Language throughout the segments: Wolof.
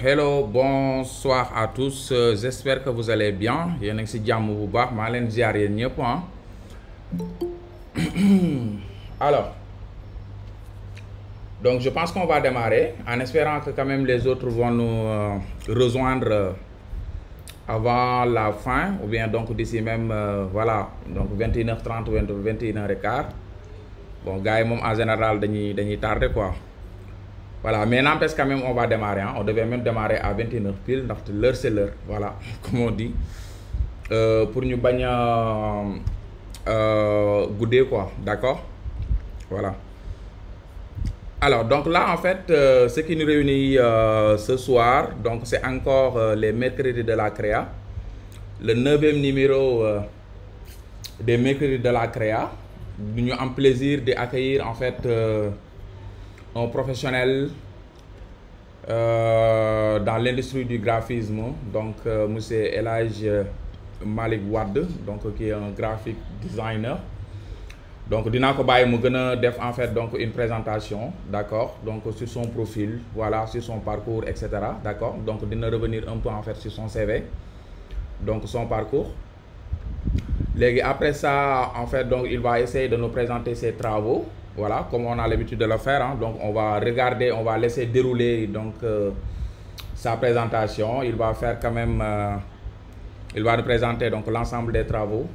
Hello, bonsoir à tous. J'espère que vous allez bien. Yéen a ngi ci jàmm bu baax. maa leen ziar yéen ñëpp ah. Alors, donc je pense qu'on va démarrer en espérant que quand même les autres vont nous rejoindre avant la fin ou bien donc d'ici même voilà donc 21h30 ou 21h15. Bon gars yi moom en général dañuy tardé quoi. Voilà, mais n'empêche quand même on va démarrer hein. On devait même démarrer à 21h pile ndaxte l'heure c'est l'heure, voilà, comme on dit, pour ñu bañ a guddee quoi, d'accord, voilà. Alors donc là en fait ce qui nous réunit ce soir, donc c'est encore les mercredis de la créa, le 9e numéro des mercredis de la créa. Ñu am plaisir d'accueillir en fait un professionnel dans l'industrie du graphisme, donc monsieur El Hadj Malick Wade, donc qui est un graphic designer. Donc dinaa ko bàyyi mu gën a def en fait donc une présentation, d'accord, donc sur son profil, voilà, sur son parcours, etc., d'accord. Donc dina revenir un peu en fait sur son CV, donc son parcours. Léegi après ça en fait donc il va essayer de nous présenter ses travaux, voilà, comme on a l'habitude de le faire hein. Donc on va regarder, on va laisser dérouler donc sa présentation. Il va faire quand même il va nous présenter donc l'ensemble des travaux,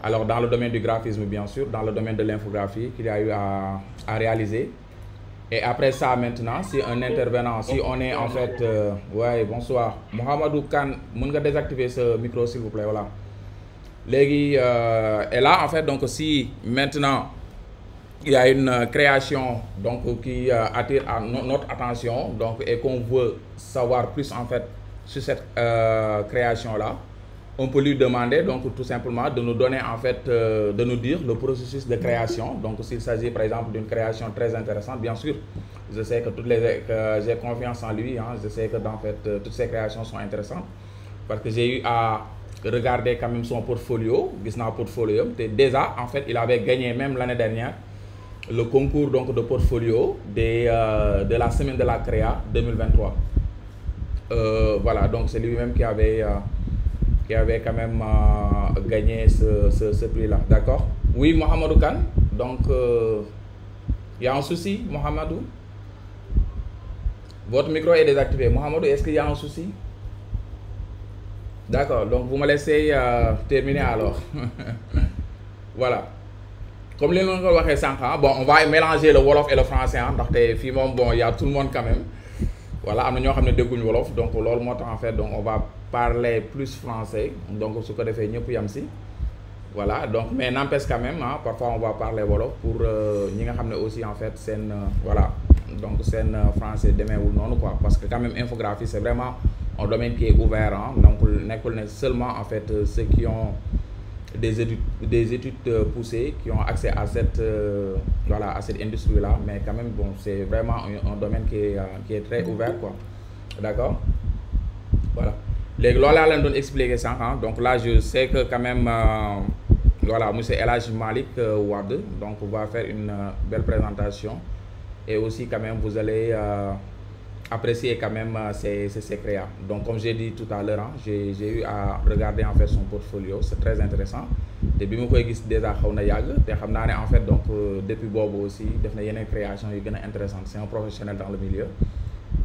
alors dans le domaine du graphisme bien sûr, dans le domaine de l'infographie qu'il a eu à réaliser. Et après ça maintenant, si un intervenant, si on est en fait ouais, bonsoir Mohamedou Kane, mën nga désactiver ce micro s'il vous plaît, voilà. Léegi et là en fait donc si maintenant il y a une création donc qui attire à notre attention donc et qu'on veut savoir plus en fait sur cette création là, on peut lui demander donc tout simplement de nous donner en fait de nous dire le processus de création. Donc s'il s'agit par exemple d'une création très intéressante, bien sûr je sais que que j'ai confiance en lui hein. Je sais que en fait toutes ces créations sont intéressantes parce que j'ai eu à regarder quand même son portfolio, gis naa portfolio te déjà en fait il avait gagné même l'année dernière le concours donc de portfolio de la semaine de la créa 2023. Voilà, donc c'est lui-même qui avait quand même gagné ce prix-là, d'accord. Oui, Mohamedou Kane, donc il y a un souci, Mohamedou? Votre micro est désactivé. Mohamedou, est-ce qu'il y a un souci? D'accord, donc vous me laissez terminer alors. Voilà. Comme les gens l'ont dit, bon, on va mélanger le wolof et le français hein, ndaxte fii moom bon il y a tout le monde quand même. Voilà, am na ñoo xam ne dégguñu wolof, donc loolu moo tax en fait donc on va parler plus français, donc su ko defee ñëpp yam si. Voilà, donc mais n'empêche quand même hein, parfois on va parler wolof pour ñi nga xam ne aussi en fait seen voilà donc seen français demeewul noonu quoi, parce que quand même infographie c'est vraiment un domaine qui est ouvert hein, donc nekkul ne seulement en fait ceux qui ont des études poussées qui ont accès à cette voilà à cette industrie là, mais quand même bon c'est vraiment un domaine qui est très ouvert quoi, d'accord. Voilà, léegi loolu laa leen doon expliquer sànq hein. Donc là je sais que quand même voilà monsieur El Hadj Malick Wade donc va faire une belle présentation et aussi quand même vous allez apprécier quand même ces créas. Donc comme j'ai dit tout à l'heure hein, j'ai eu à regarder en fait son portfolio, c'est très intéressant te bi ma koy gis déjà xaw na yàgg te xam naa ne en fait donc depuis boobu aussi def na yeneen création yu gën a intéressante. C'est un professionnel dans le milieu,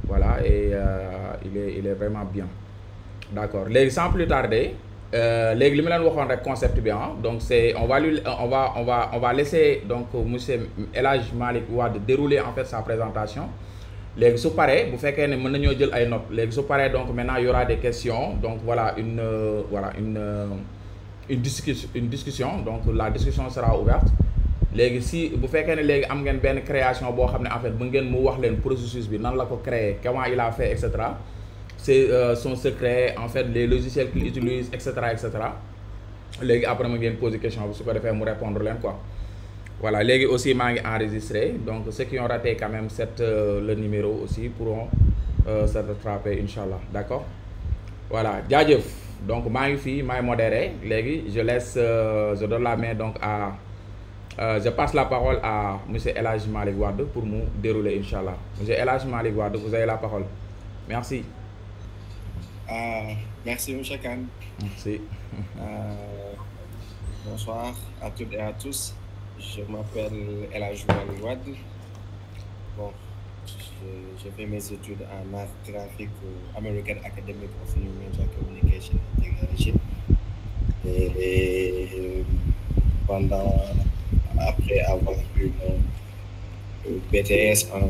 voilà, et il est vraiment bien, d'accord. Léegi sans plus tarder léegi li ma leen waxoon rek concept bi hein, donc c'est on va laisser donc monsieur El Hadj Malick Wade dérouler en fait sa présentation. Léegi su paree bu fekkee ne mën nañoo jël ay notes, léegi su paree donc maintenant il y aura des questions, donc voilà une discussion, donc la discussion sera ouverte. Léegi si bu fekkee ne léegi am ngeen benn création boo xam ne en fait bu ngeen mu wax leen processus bi nan la ko créer, comment il a fait, etc., c'est son secret en fait, les logiciels qu'il utilise, etc., etc. Léegi après ma ngeen poser question bi su ko defee mu répondre leen quoi. Voilà, léegi aussi maa ngi enregistré, donc ceux qui ont raté quand même le numéro aussi pourront se rattraper inchallah, d'accord. Voilà, jaajëf, donc maa ngi fii maay modéré léegi je laisse je donne la main donc à je passe la parole à monsieur El Hadj Malick Wade pour mu dérouler inchallah. Monsieur El Hadj Malick Wade, vous avez la parole. Merci. Merci, M. Khan. Merci. Bonsoir à toutes et à tous. Je m'appelle Elhaj Malick Wade. Bon, j'ai fait mes études en art graphique au American Academy of New Media Communication and Technology. Et après avoir eu mon BTS en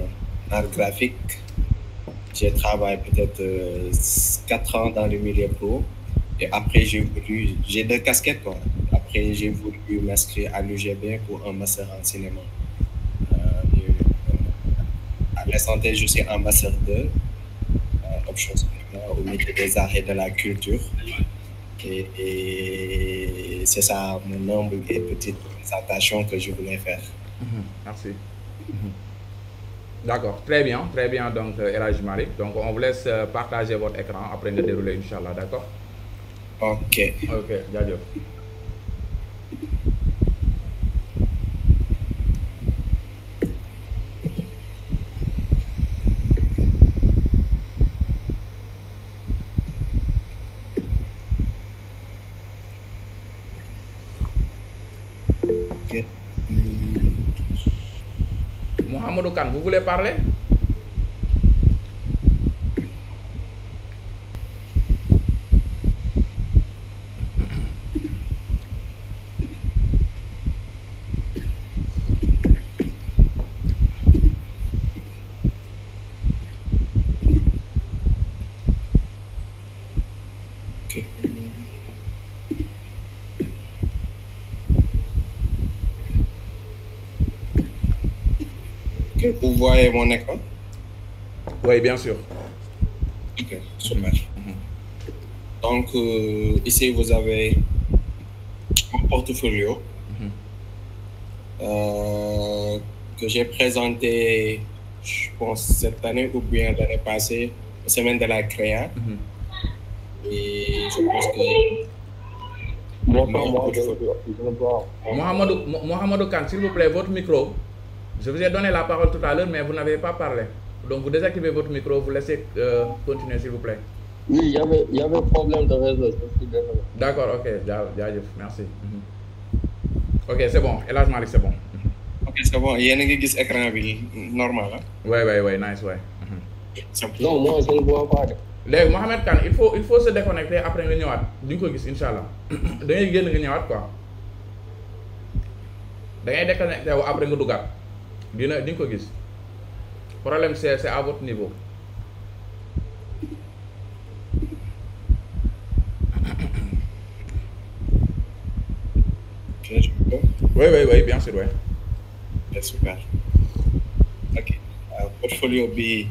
art graphique, j'ai travaillé peut-être 4 ans dans le milieu pro. Et après, j'ai 2 casquettes, quoi. Après, j'ai voulu m'inscrire à l'UGB pour un master en cinéma. À l'instant T, je suis en master 2, option cinéma au métier des arts et de la culture. Et c'est ça mon humble et petite présentation que je voulais faire. Merci. D'accord, très bien, donc Elhaj Malick. Donc on vous laisse partager votre écran après de dérouler, Inch'Allah, d'accord? Ok. Ok, jaajëf. Ok. Mohamedou Kane, vous voulez parler? Ok. Ok, vous voyez mon écran? Oui, bien sûr. Ok, super. Donc, ici, vous avez mon portfolio que j'ai présenté, je pense, cette année ou bien l'année passée, la semaine de la créa. Et je pense que... Mohamedou Kane, s'il vous plaît, votre micro. Je vous ai donné la parole tout à l'heure, mais vous n'avez pas parlé. Donc vous désactivez votre micro, vous laissez continuer, s'il vous plaît. Oui, il y avait problème de réseau, je suis désolé. D'accord, ok, jaajëf, merci. Ok, c'est bon, Elhaj Malick, c'est bon. Ok, c'est bon, yéen a ngi gis écran bi normal, hein? Ouais, nice, ouais. Non, moi je ne vois pas. Léegi Mohamed Kane, il faut se déconnecter après nga ñëwaat di nga ko gis incha allah da ngay génn nga ñëwaat quoi da ngay déconnecté wu après nga duggaat di nga ko gis problème c'est à votre niveau. Ok, je peux. Oui, bien sûr, ouais. Ok, super. Ok, portfolio B,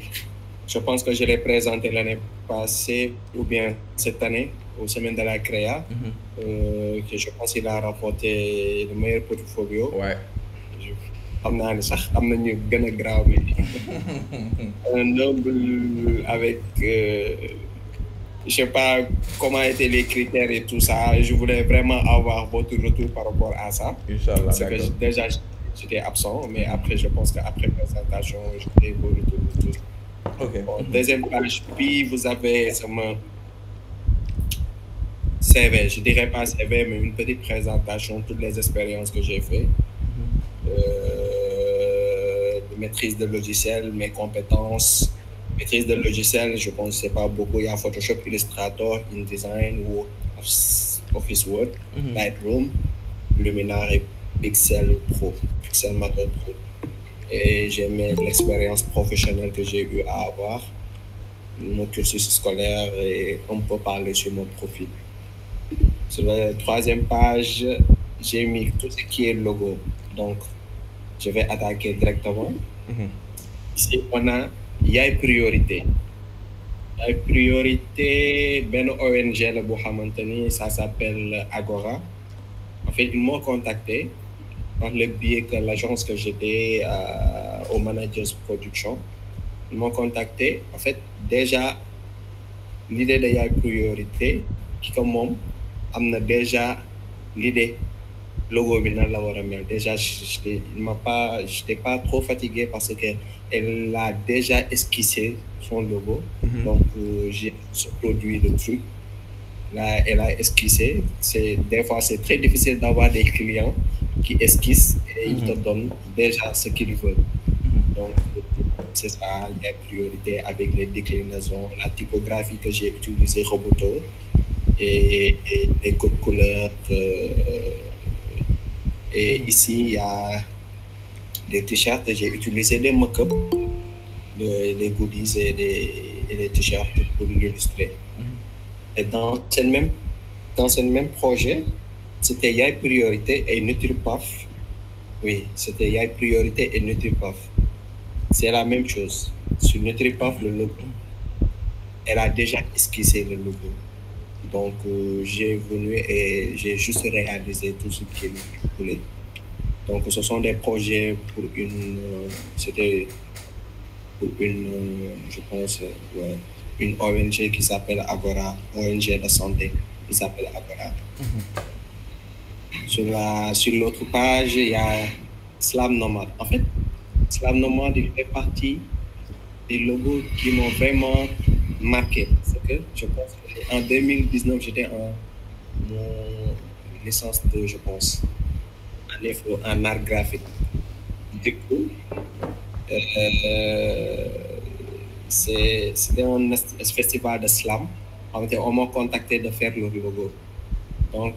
je pense que je l'ai présenté l'année passée ou bien cette année aux semaines de la créa. Que je pense qu'il a remporté le meilleur portfolio. Ouais. xam naa ne sax am na ñu gën a graaw mais un humble avec je sais pas comment étaient les critères et tout ça. Je voulais vraiment avoir votre retour par rapport à ça. Inch'Allah, parce que d'accord. déjà j'étais absent, mais après je pense qu'après présentation j'aurai vos retours. Ok. Bon, deuxième page, puis vous avez mon CV, je dirais pas CV, mais une petite présentation de toutes les expériences que j'ai fait. De maîtrise de logiciel, mes compétences. Maîtrise de logiciel, je pense que c'est pas beaucoup. Il y a Photoshop, Illustrator, InDesign ou Office Word, Lightroom, Luminar et Pixelmator Pro. Et j'ai mis l'expérience professionnelle que j'ai eu à avoir, mon cursus scolaire et on peut parler sur mon profil. Sur la troisième page, j'ai mis tout ce qui est logo. Donc, je vais attaquer directement. Ici, il y a une priorité. La priorité, ben ONG, le Bohamantani, ça s'appelle Agora. En fait, ils m'ont contacté par le biais que l'agence que j'étais au Managers Production. Ils m'ont contacté. En fait, déjà, l'idée de la priorité, qui comme moi, a déjà l'idée logo bi nan la war a mel. Déjà j'étais pas trop fatigué parce que elle a déjà esquissé son logo. Donc j'ai produit le truc. Là, elle a esquissé. Des fois, c'est très difficile d'avoir des clients qui esquissent et ils te donnent déjà ce qu'ils veulent. Donc, c'est ça, les priorités avec les déclinaisons, la typographie que j'ai utilisée, Roboto, et les codes couleurs. Et ici, il y a des t-shirts, j'ai utilisé des mock-ups, des goodies et des t-shirts pour l'illustrer. Et dans ce même projet, c'était Yay Priorité et NutriPuff. Oui, c'était Yay Priorité et NutriPuff. C'est la même chose. Sur NutriPuff, le logo, elle a déjà esquissé le logo. Donc, j'ai venu et j'ai juste réalisé tout ce qu'il voulait. Donc, ce sont des projets pour c'était pour je pense, ouais, une ONG qui s'appelle Agora, ONG de santé qui s'appelle Agora. Sur l'autre page, il y a Slam Nomad. En fait, Slam Nomad, il fait partie des logos qui m'ont vraiment marqué. Parce que je pense qu'en 2019, j'étais en licence 2, je pense, en art graphique. Du coup, c'était un festival de slam. On m'a contacté de faire le logo. Donc,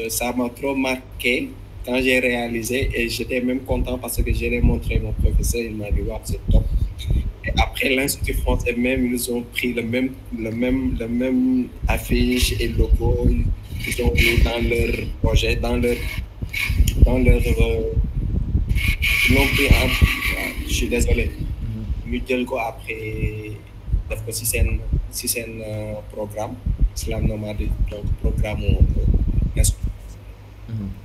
ça m'a trop marqué quand j'ai réalisé et j'étais même content parce que je l'ai montré à mon professeur. Il m'a dit, wow, c'est top. Et après, l'Institut français même, ils ont pris le même affiche et logo. Ils ont mis dans leur projet, dans leur ils l'ont pris en... Je suis désolé. Ñu jël ko après def ko ci seen programme Slam Nomad, donc programme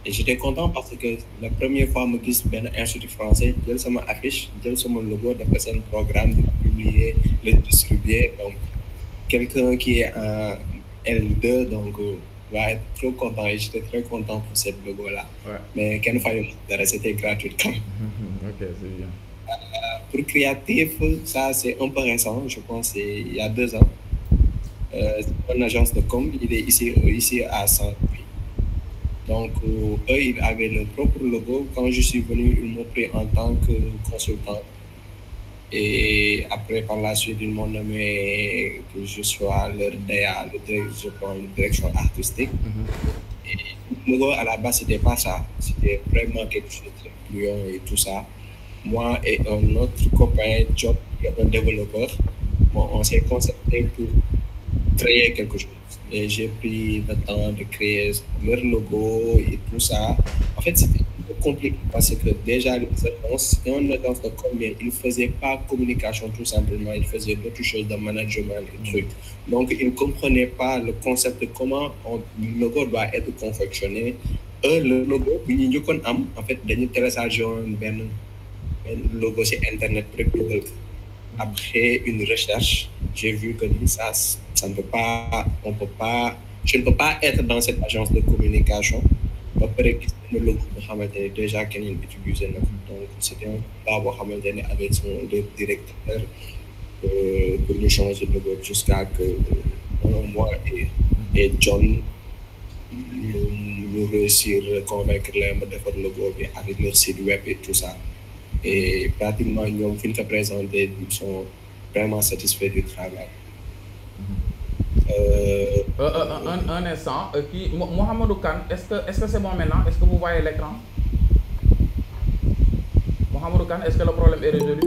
et j'étais content parce que la première fois ma gis benn institut français jël sama affiche jël sama logo def ko seen programme di publier le distribuer. Donc quelqu'un qui est en L2 donc va être trop content et j'étais très content pour cette logo là. Ouais. Mais kenn fayul dara, c'était gratuit quand même. Ok, c'est bien. Pour créatif, ça c'est un peu récent, je pense, il y a 2 ans. C'est une agence de com, il est ici à Saint-Louis. Donc, eux, ils avaient leur propre logo. Quand je suis venu, ils m'ont pris en tant que consultant. Et après, par la suite, ils m'ont nommé que je sois leur DA, je prends une direction artistique. Et le logo, à la base, c'était pas ça. C'était vraiment quelque chose de très fluent et tout ça. Moi et un autre copain, Job, qui est un développeur, bon, on s'est concerté pour créer quelque chose. Et j'ai pris le temps de créer leur logo et tout ça. En fait, c'était un peu compliqué parce que déjà, les agences, une agence de combien, ils ne faisaient pas communication tout simplement, ils faisaient d'autres choses de management et trucs. Donc, ils ne comprenaient pas le concept de comment le logo doit être confectionné. Eux, le logo, en fait, ils ont téléchargé un logo sur Internet. Après une recherche, j'ai vu que ça ne peut pas, je ne peux pas être dans cette agence de communication. Après, le logo déjà qu'il utilisait. Donc, c'était un pas avec le directeur pour nous changer de logo jusqu'à que moi et John nous réussir à convaincre les de faire le logo avec leur site web et tout ça. Et pratiquement, nous fin de présenter, ils sont vraiment satisfaits du travail. Un instant, Mohamedou Kane, est-ce que c'est bon maintenant? Est-ce que vous voyez l'écran? Mohamedou Kane, est-ce que le problème est résolu?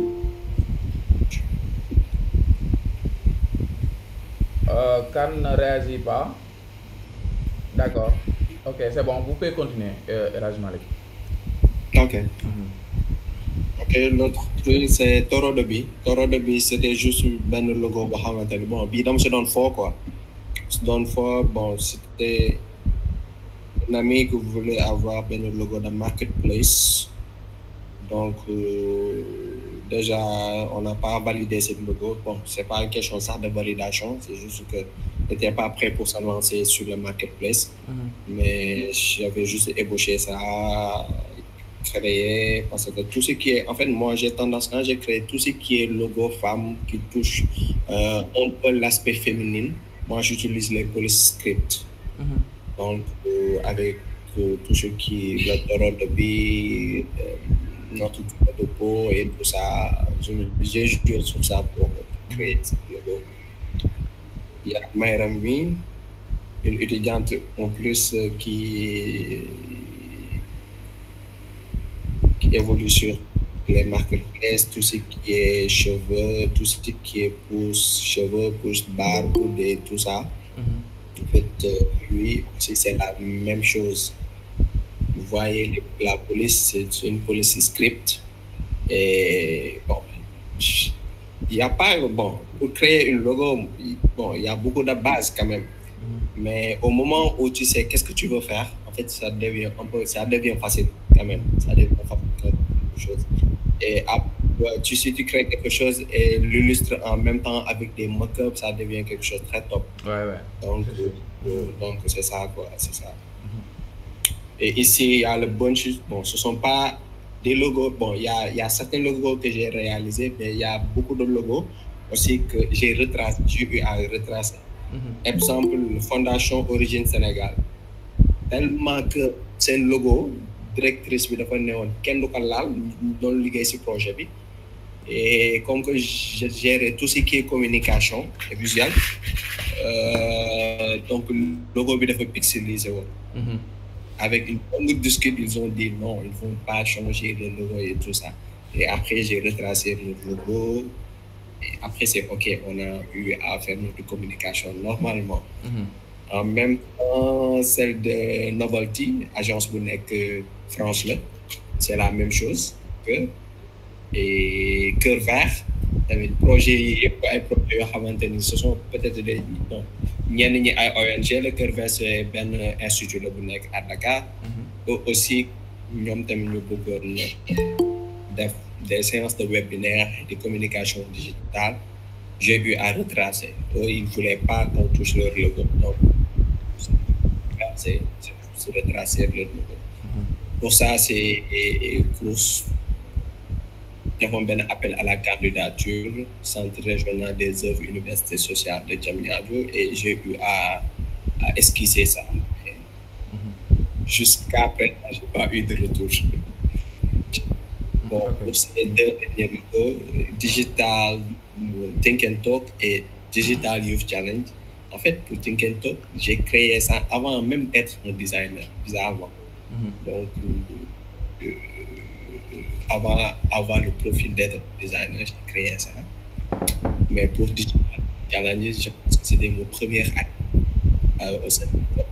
Kane ne réagit pas. D'accord. Ok, c'est bon, vous pouvez continuer, Elhadji Malick. Ok. Ok, l'autre truc, c'est Toro de Bi. Toro de Bi, c'était juste un logo. Bon, Bi, donc, c'est dans le fort, quoi. Dans le fort, bon, c'était un ami qui voulait avoir un logo de Marketplace. Donc, déjà, on n'a pas validé ce logo. Bon, c'est pas une question ça de validation, c'est juste que n'était pas prêt pour se lancer sur le marketplace, mais j'avais juste ébauché ça, créé, parce que tout ce qui est, en fait, moi j'ai tendance, quand j'ai créé tout ce qui est logo femme, qui touche un peu l'aspect féminin, moi j'utilise les police scripts. Donc, avec tout ce qui est le de vie, notre type de peau et tout ça, j'ai joué sur ça pour créer ce logo. Il y a Mayram Win, une étudiante en plus qui évolue sur les marketplaces, tout ce qui est cheveux, tout ce qui est pouce, cheveux, pouce, barbe, et tout ça. En fait, lui aussi, c'est la même chose. Vous voyez, la police, c'est une police script. Et bon, il n'y a pas, bon, pour créer une logo, bon, il y a beaucoup de bases quand même. Mais au moment où tu sais qu'est-ce que tu veux faire, en fait, ça devient facile quand même. Ça devient facile quelque chose. Et si tu crées quelque chose et l'illustres en même temps avec des mock-ups, ça devient quelque chose de très top. Donc c'est ça, quoi, c'est ça. Et ici, il y a le bunch. Bon, ce ne sont pas des logos. Bon, il y a certains logos que j'ai réalisés, mais il y a beaucoup de logos aussi que j'ai eu à retracer. Exemple, Fondation Origine Sénégal. Tellement que c'est un logo, directrice bi dafa néwon kenn du ko laal doon liggéey ci projet bi. Et comme que je gère tout ce qui est communication et visuel, donc le logo bi dafa pixelisé woon. Avec une longue discussion, ils ont dit non, ils ne vont pas changer le logo et tout ça. Et après, j'ai retracé le logo. Et après, c'est OK, on a eu à faire notre communication normalement. En même temps, celle de Novelty, agence Bounek France, c'est la même chose. Et Cœur Vert, le projet, ce sont peut-être des. ñenn ñi ay ONG le Cœur Vert c'est benn institut la bu nekk à Dakar. Aussi ñoom tamit ñu bëggoon def des séances de webinaire de communication digitale. J'ai eu à retracer. Ils ne voulaient pas qu'on touche leur logo. Donc c'est retracer leur logo. Pour ça c'est course. Nous avons un appel à la candidature, Centre régional des œuvres université sociale de Diamniadio, et j'ai eu à esquisser ça. Jusqu'à présent, je n'ai pas eu de retour. Bon, pour ces deux derniers logos, Digital Think and Talk et Digital Youth Challenge, en fait, pour Think and Talk, j'ai créé ça avant même d'être un designer, bizarrement. Donc, avant avoir le profil d'être designer, j'ai créé ça. Mais pour Digital Challenge, je pense que c'était mon premier acte au Sénégal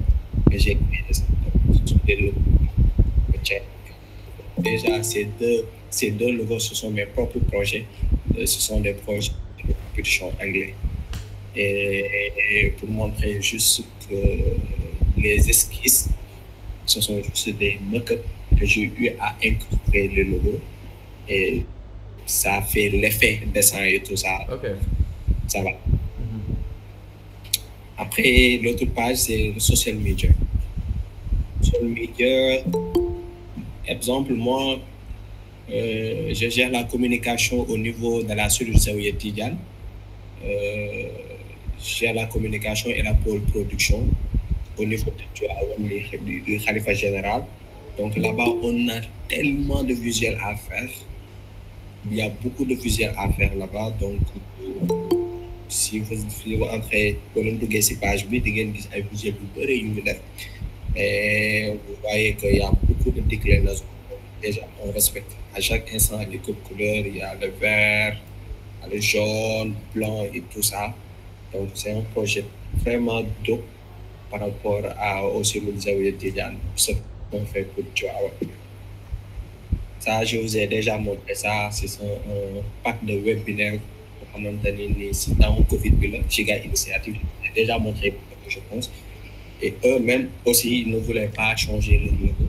que j'ai créé ça. Déjà, ces deux logos, ce sont mes propres projets. Ce sont des projets de compétition anglais. Et pour montrer juste que les esquisses, ce sont juste des mock-ups que j'ai eu à incruster le logo. Et ça fait l'effet dessin et tout ça. Ça va. Après, l'autre page, c'est le social media. Social media, exemple, moi, je gère la communication au niveau de la cellule Zawiya Tidiane. Je gère la communication et la pôle production au niveau du Khalifa général. Donc là-bas, on a tellement de visuels à faire. Il y a beaucoup de visuels à faire là-bas. Donc, si vous entrez dans une page, vous avez un visuel et vous voyez qu'il y a beaucoup de déclinaisons. Déjà, on respecte à chaque instant les codes couleurs. Il y a le vert, le jaune, le blanc et tout ça. Donc, c'est un projet vraiment dope par rapport au cellule Zawiya Tidiane. Ce qu'on fait pour Tivaouane. Ça, je vous ai déjà montré ça. C'est un pack de webinaires pour maintenir dans le Covid, Giga Initiative. J'ai déjà montré, je pense. Et eux-mêmes aussi, ils ne voulaient pas changer le logo.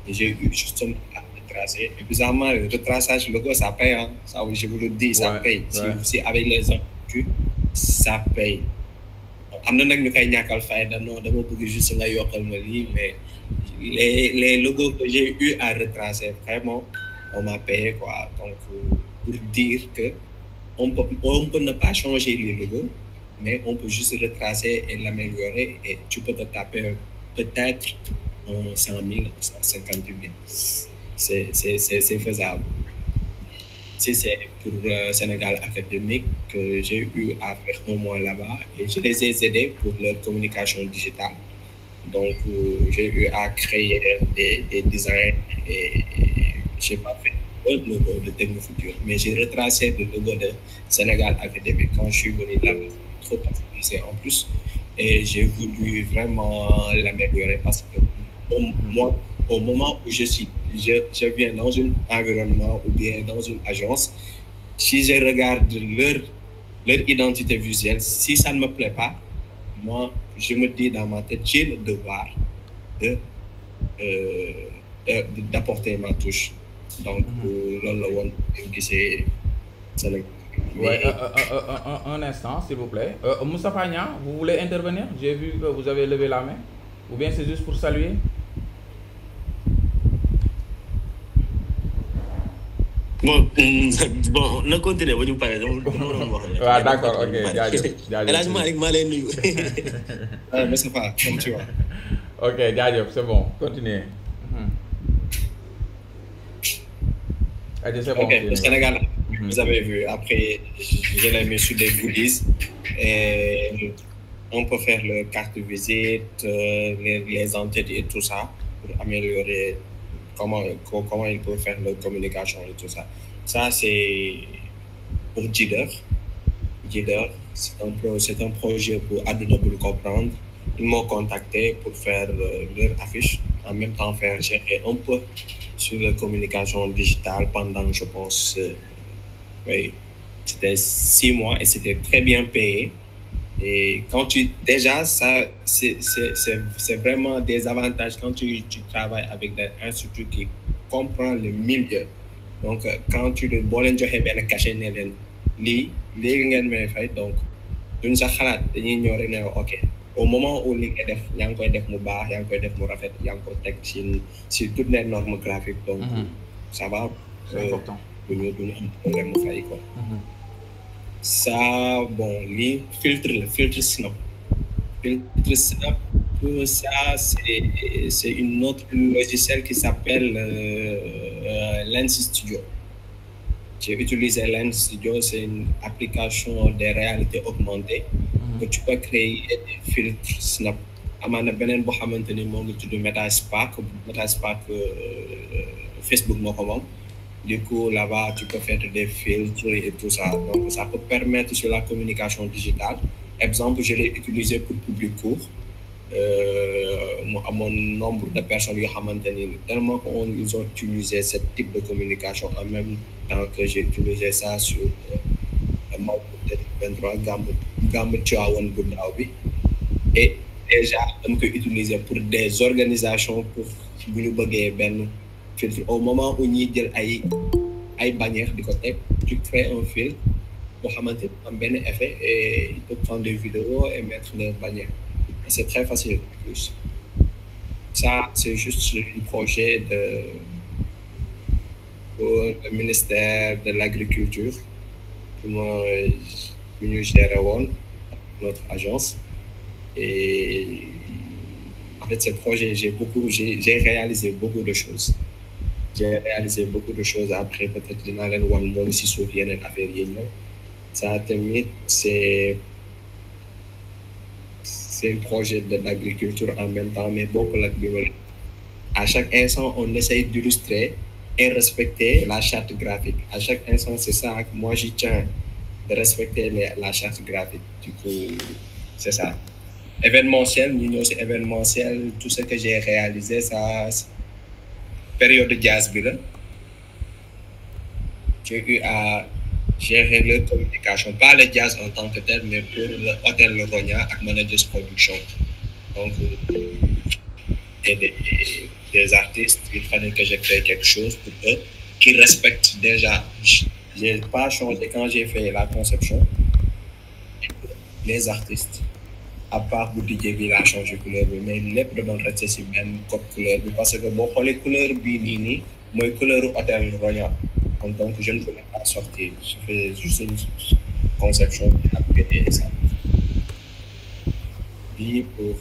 Et j'ai eu justement à retracer. Et bizarrement, le retraçage logo, ça paye. Hein. Ça, je vous le dis, ça paye. Si avec les gens, ça paye. Donc, am na nag ñu koy ñàkkal fayda non dama bëgg juste nga yokkal ma lii mais les logos que j'ai eu à retracer vraiment on m'a payé quoi donc pour dire que on peut ne pas changer les logos mais on peut juste retracer et l'améliorer et tu peux te taper peut-être 100 000 150 000 c'est faisable. Si c'est pour Sénégal académique que j'ai eu à faire un mois là-bas et je les ai aidés pour leur communication digitale. Donc, j'ai eu à créer des designs et je n'ai pas fait le logo de Technofutur, mais j'ai retracé le logo de Sénégal académique quand je suis venu là-bas, trop particulier en plus. Et j'ai voulu vraiment l'améliorer parce que moi, au moment où je viens dans un environnement ou bien dans une agence, si je regarde leur identité visuelle, si ça ne me plaît pas, moi, je me dis dans ma tête, j'ai le devoir d'apporter ma touche. Donc, ouais, un instant, s'il vous plaît. Moustapha Nia, vous voulez intervenir? J'ai vu que vous avez levé la main. Ou bien c'est juste pour saluer? Bon, on continue. On parle. Ah, d'accord, ok. Là, mais c'est pas comme tu vois. Ok, c'est bon. Continuez. C'est bon. Ok, le Sénégal, vous avez vu. Après, je l'ai mis sur des goodies. Et on peut faire le carte de visite, les entêtes et tout ça pour améliorer comment il peut faire la communication et tout ça. Ça, c'est pour Jider. Jider, c'est un projet pour Aduna pour le comprendre. Ils m'ont contacté pour faire leur affiche, en même temps faire gérer un peu sur la communication digitale pendant, je pense, oui, c'était 6 mois et c'était très bien payé. Et quand déjà, ça, c'est vraiment des avantages quand tu travailles avec des instituts qui comprennent le milieu. Donc, quand tu le bon enjoy bien caché donc, d'une saxalat dañuy ñëw rek ne ok au moment où li ngay def yaa ngi koy def mu baax yaa ngi koy def mu rafet yaa ngi ko teg ci toutes les normes graphiques donc ça va c'est important duñu am problème mu fay quoi. Ça, bon, les filtre Snap. Filtre Snap, ça, c'est une autre logiciel qui s'appelle Lens Studio. J'ai utilisé Lens Studio, c'est une application de réalité augmentée que tu peux créer des filtres Snap. Amana benen bo xamanteni mo ngi tuddu Metaspark Facebook mo ko mom. Du coup, là-bas, tu peux faire des filtres et tout ça. Donc, ça peut permettre sur la communication digitale. Exemple, je l'ai utilisé pour public court. À mon nombre de personnes, tellement qu'ils ont utilisé ce type de communication en même temps que j'ai utilisé ça sur le membre de 23 Gambe Tchouawan Boudaoui. Et déjà, on peut utiliser pour des organisations pour nous filtre. Au moment où il y a une bannière de côté, tu crées un filtre pour avoir un bon effet et il peut prendre des vidéos et mettre les bannières. C'est très facile en plus. Ça, c'est juste un projet pour le ministère de l'Agriculture pour nous gérer notre agence. Et avec ce projet, j'ai réalisé beaucoup de choses. J'ai réalisé beaucoup de choses après, peut-être que je me souviens affaire. Ça c'est un projet de l'agriculture en même temps, mais beaucoup à chaque instant, on essaye d'illustrer et respecter la charte graphique. À chaque instant, c'est ça que moi j'y tiens, de respecter la charte graphique. Du coup, c'est ça. Événementiel, événementiel, tout ce que j'ai réalisé, ça. Période de jazz j'ai eu à gérer leur communication, pas le jazz en tant que tel, mais pour l'hôtel Le Rogna avec Managers Production. Donc, des artistes, il fallait que je crée quelque chose pour eux qui respectent déjà. J'ai pas changé quand j'ai fait la conception. Les artistes. à part bu DJ bi laa changé couleur bi mais lépp da doon resté si benn code couleur bi parce que boo xoolee couleur bii nii mooy couleur hôtel Royal donc je ne voulais pas sortir je fais juste une conception et ça bii pour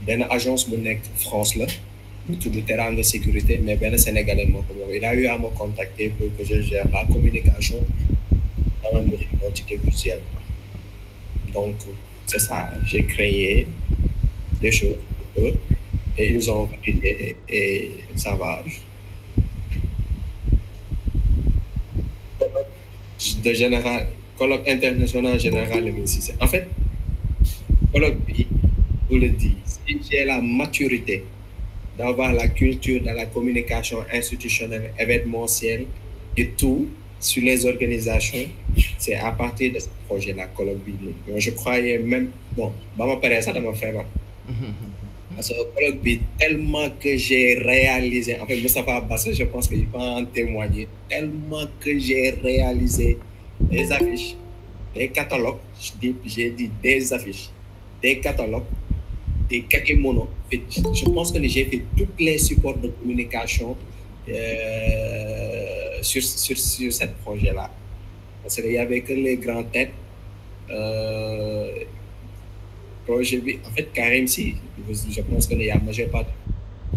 benn agence bu nekk France la bu tudd Teranga Sécurité mais benn Sénégalais moo ko moom il a eu à me contacter pour que je gère la communication dans l'identité visuelle donc c'est ça j'ai créé des choses pour eux et ils ont validé et ça va de général colloque international général 2006 en fait colloque bi vous le dit si j'ai la maturité d'avoir la culture dans la communication institutionnelle événementielle et tout sur les organisations c'est à partir de ce projet-là colloque bi je croyais même bon ba ma paree sax dama feebar parce que colloque bi tellement que j'ai réalisé en fait Moustapha Basse je pense qu'il peut en témoigner tellement que j'ai réalisé des affiches des catalogues j'ai dit des affiches des catalogues des kakémonos je pense que j'ai fait tous les supports de communication sur ce projet-là parce qu'il y avait que les grandes têtes projet bi en fait Karim Sy je pense que il y a majeure partie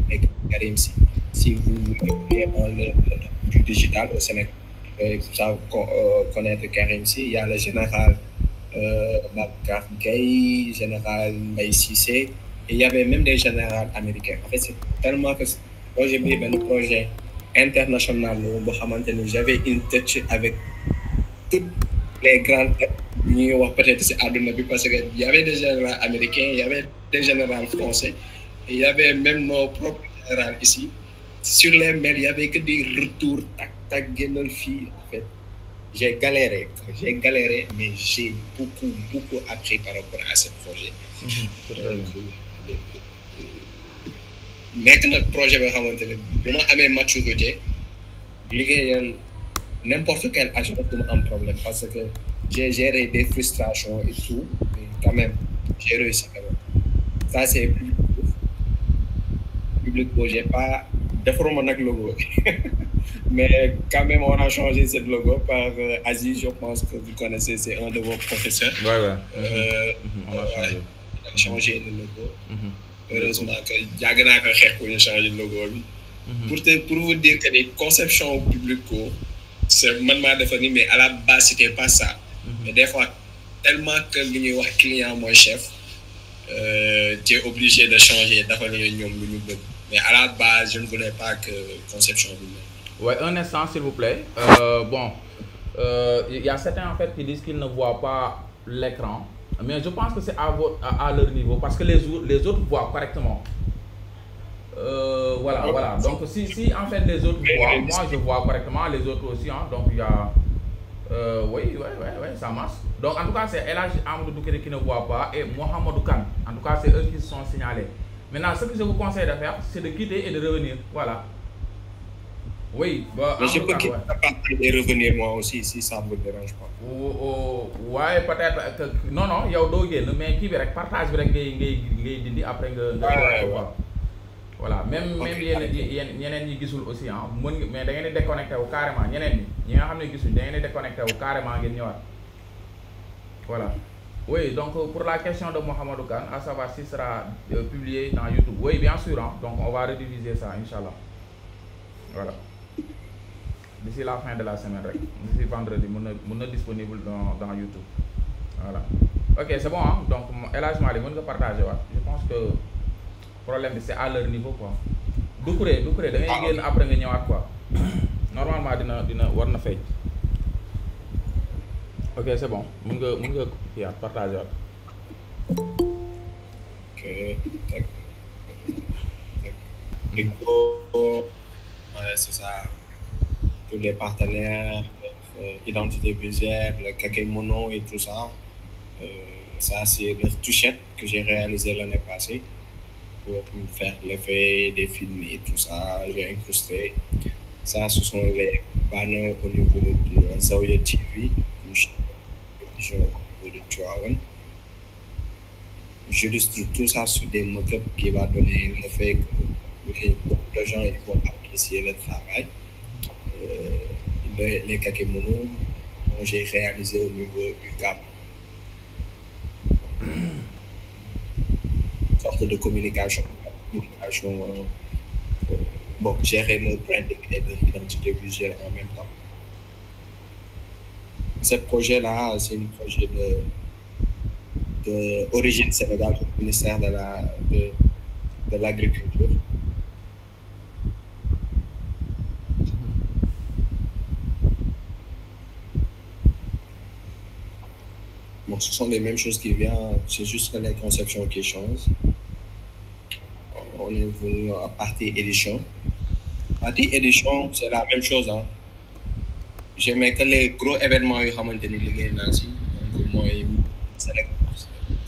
avec Karim Sy si vous voulez du digital au Sénégal ça connaître Karim Sy il y a le général Babacar Gueye général Mbaye Cissé et il y avait même des généraux américains en fait c'est tellement que projet bi benn projet international boo xamante ni j'avais une touch avec toutes les grandes têtes ñuy wax peut-être ci àdduna bi parce que il y avait des généraux américains il y avait des généraux français et il y avait même nos propres généraux ici sur les mails il y avait que des retours tac génnal fii en fait j'ai galéré mais j'ai beaucoup appris par rapport à ce projet nekk nag projet bi nga xamante ne bu ma amee maturité liggéeyal n'importe quel agent du ma am problème parce que j'ai géré des frustrations et tout mais quand même j'ai réussi quand même ça c'est public j'ai pas defaruma nag logo mais quand même on a changé ce logo par Aziz je pense que vous connaissez c'est un de vos professeurs on a changé le logo heureusement que yàgg naa ko xeex pour ñu changer logo bi pour vous dire que les conceptions publiques c'est man maa defa ni mais à la base c'était pas ça mais des fois tellement que li ñuy wax client mooy chef tu es obligé de changer dafa la ñoom lu ñu bëgg mais à la base je ne voulais pas que conception bi ouais un instant s'il vous plaît bon il y a certains en fait qui disent qu'ils ne voient pas l'écran mais je pense que c'est à leur niveau parce que les autres voient correctement voilà donc si en fait les autres voient moi je vois correctement les autres aussi donc il y a oui ça marche donc en tout cas c'est El Hadji Amadou Doucouré qui ne voit pas et Mohamedou Kane en tout cas c'est eux qui se sont signalés maintenant ce que je vous conseille de faire c'est de quitter et de revenir voilà oui mais je peux quitter et revenir moi aussi si ça ne me dérange pas ouais peut-être que non yow doo génn mais kii bi rek partage bi rek ngay dindi après nga voilà même ñeneen ñi gisul aussi mën nga mais da ngeen di déconnecté wu carrément ñeneen ñi nga xam ne gisuñ da ngeen di déconnecté wu carrément ngeen ñëwaat voilà oui donc pour la question de Mohamedou Kane à savoir si sera publié dans YouTube oui bien sûr donc on va rediffuser ça inchallah voilà d'ici la fin de la semaine rek d'ici vendredi mën na disponible dans YouTube voilà ok c'est bon donc El Hadji Malick mën nga partager waat je pense que problème bi c'est à leur niveau quoi Doucouré da ngay génn après nga ñëwaat quoi normalement dina war na fay ok c'est bon mën nga kii partager waat ok ouais c'est ça tous les partenaires identité visuelle le kakémono et tout ça ça c'est le touchette que j'ai réalisé l'année passée pour faire l'effet des films et tout ça j'ai incrusté ça ce sont les banners au niveau de Zawiya TV de Tivaouane j'illustre tout ça sur des mock-ups qui va donner le fait que beaucoup de gens ils vont apprécier le travail. Les kakémonos, j'ai réalisé au niveau du Cap. Une sorte de communication bon, gérer le branding et l'identité visuelle en même temps. Ce projet-là, c'est un projet d'origine sénégalaise au ministère de l'Agriculture. Bon, ce sont les mêmes choses qui viennent, c'est juste que les conceptions qui changent. On est venu à partie édition. Partie édition, c'est la même chose. Hein. J'aimais que les gros événements ils ont maintenu les Nancy. Donc, moi,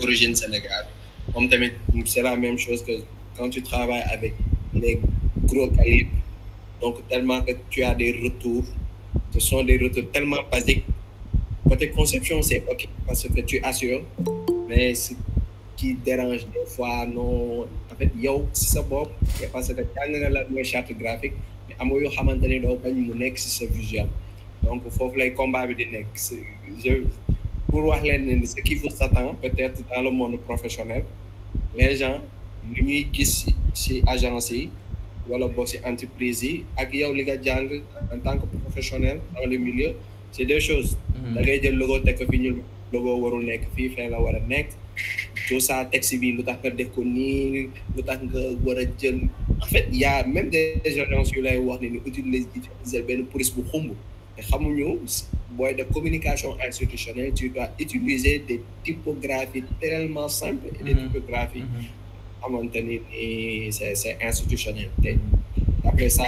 origine Sénégal. C'est la même chose que quand tu travailles avec les gros calibres. Donc, tellement que tu as des retours. Ce sont des retours tellement basiques. Côté conception, c'est OK parce que tu assures. Mais ce qui dérange des fois, non. En fait, yo, si ça bon, c'est parce que tu as la charte graphique. Mais à moi, je suis en train de c'est visuel. Donc, il faut que les combats pour voir ce qu'il faut s'attendre, peut-être dans le monde professionnel, les gens, lui qui sont agencés, ou alors bosser entreprise, et en tant que professionnel dans le milieu, c'est deux choses. Le logo, le logo, tout ça, texte civil, en fait, il y a même des gens qui utilisent le police pour de communication institutionnelle, tu dois utiliser des typographies tellement simples et des typographies à maintenir et c'est institutionnel. Après ça,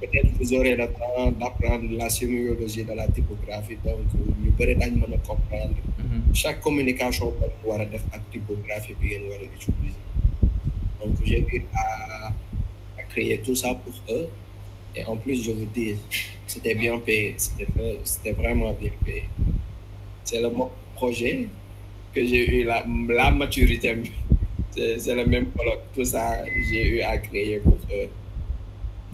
peut-être vous aurez le temps d'apprendre la sémiologie de la typographie, donc vous pourrez comprendre chaque communication pour pouvoir faire la typographie bien utiliser. Donc j'ai eu à créer tout ça pour eux. Et en plus, je vous dis, c'était bien payé, c'était vraiment bien payé. C'est le projet que j'ai eu la maturité. C'est le même colloque, tout ça, j'ai eu à créer pour eux.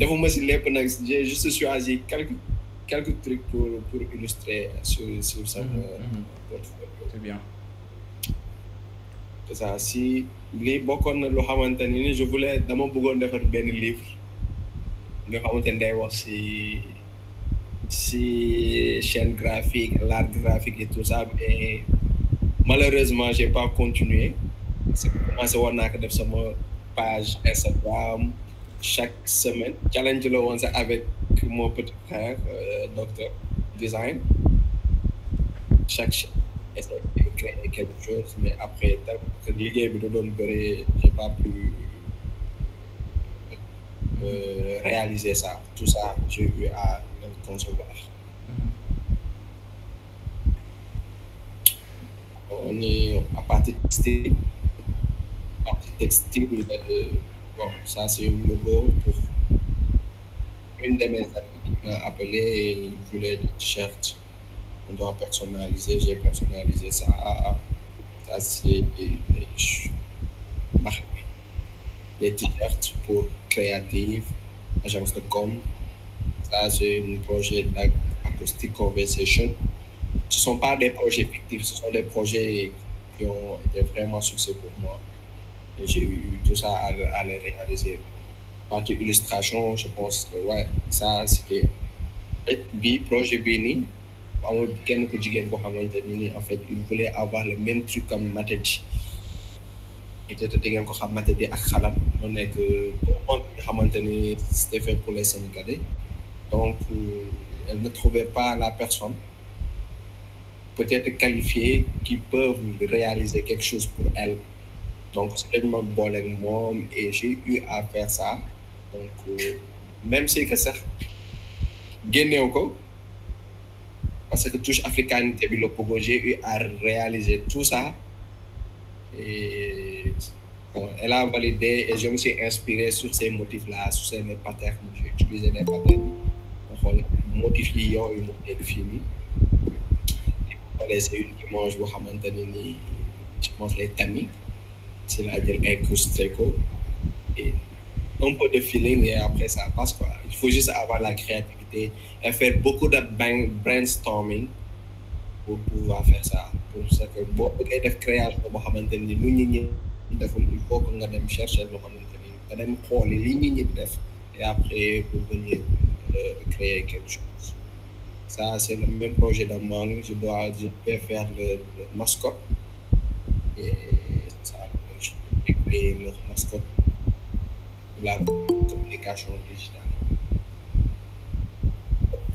J'ai juste choisi quelques trucs pour illustrer sur ça. C'est bien. C'est ça. Si les bokon lo xamanteni je voulais dama bëggoon defar benn livre nga xamanteni day wax si chaîne graphique, l'art graphique et tout ça, mais malheureusement j'ai pas continué. C'est commencé woon naa ko def sama page Instagram chaque semaine challenge la woon sax avec mon petit frère docteur design chaque essayer de créer quelque chose, mais après que liggéey bi da doon bëri j'ai pas pu réaliser ça. Tout ça, j'ai eu à le concevoir. On est à partir textile. Bon, ça c'est un logo pour une de mes amies qui m'a appelé et il voulait des t-shirts. On doit personnaliser, j'ai personnalisé ça. Ça c'est des t-shirts pour créative, agence de com. Ça c'est un projet d'Acoustic Conversation. Ce ne sont pas des projets fictifs, ce sont des projets qui ont été vraiment succès pour moi. Et j'ai eu tout ça à les réaliser. Partie illustration, je pense que ouais, ça c'était projet Bini. En fait, il voulait avoir le même truc comme Matedi. Et c'était fait pour les Sénégalais. Donc, elle ne trouvait pas la personne peut-être qualifiée qui peut réaliser quelque chose pour elle. Donc, c'est tellement bon avec moi et j'ai eu à faire ça. Donc, même si c'est ça, parce que touche africanité, j'ai eu à réaliser tout ça. Et bon, elle a validé et je me suis inspiré sur ces motifs-là, sur ces patterns. J'ai utilisé des patterns. Motifs c'est une image je pense les tamis, c'est-à-dire incruster et un peu de feeling et après ça passe quoi. Il faut juste avoir la créativité et faire beaucoup de brainstorming pour pouvoir faire ça. Pour ça que boo bëggee def création boo xamante ni lu nit ñi deful il faut que nga dem chercher loo xamante ni nga dem xooli li nit ñi def et après pour venir créer quelque chose. Ça c'est le même projet de Mang. Je vais faire le mascotte et ça je vais créer leur mascotte pour la communication digitale.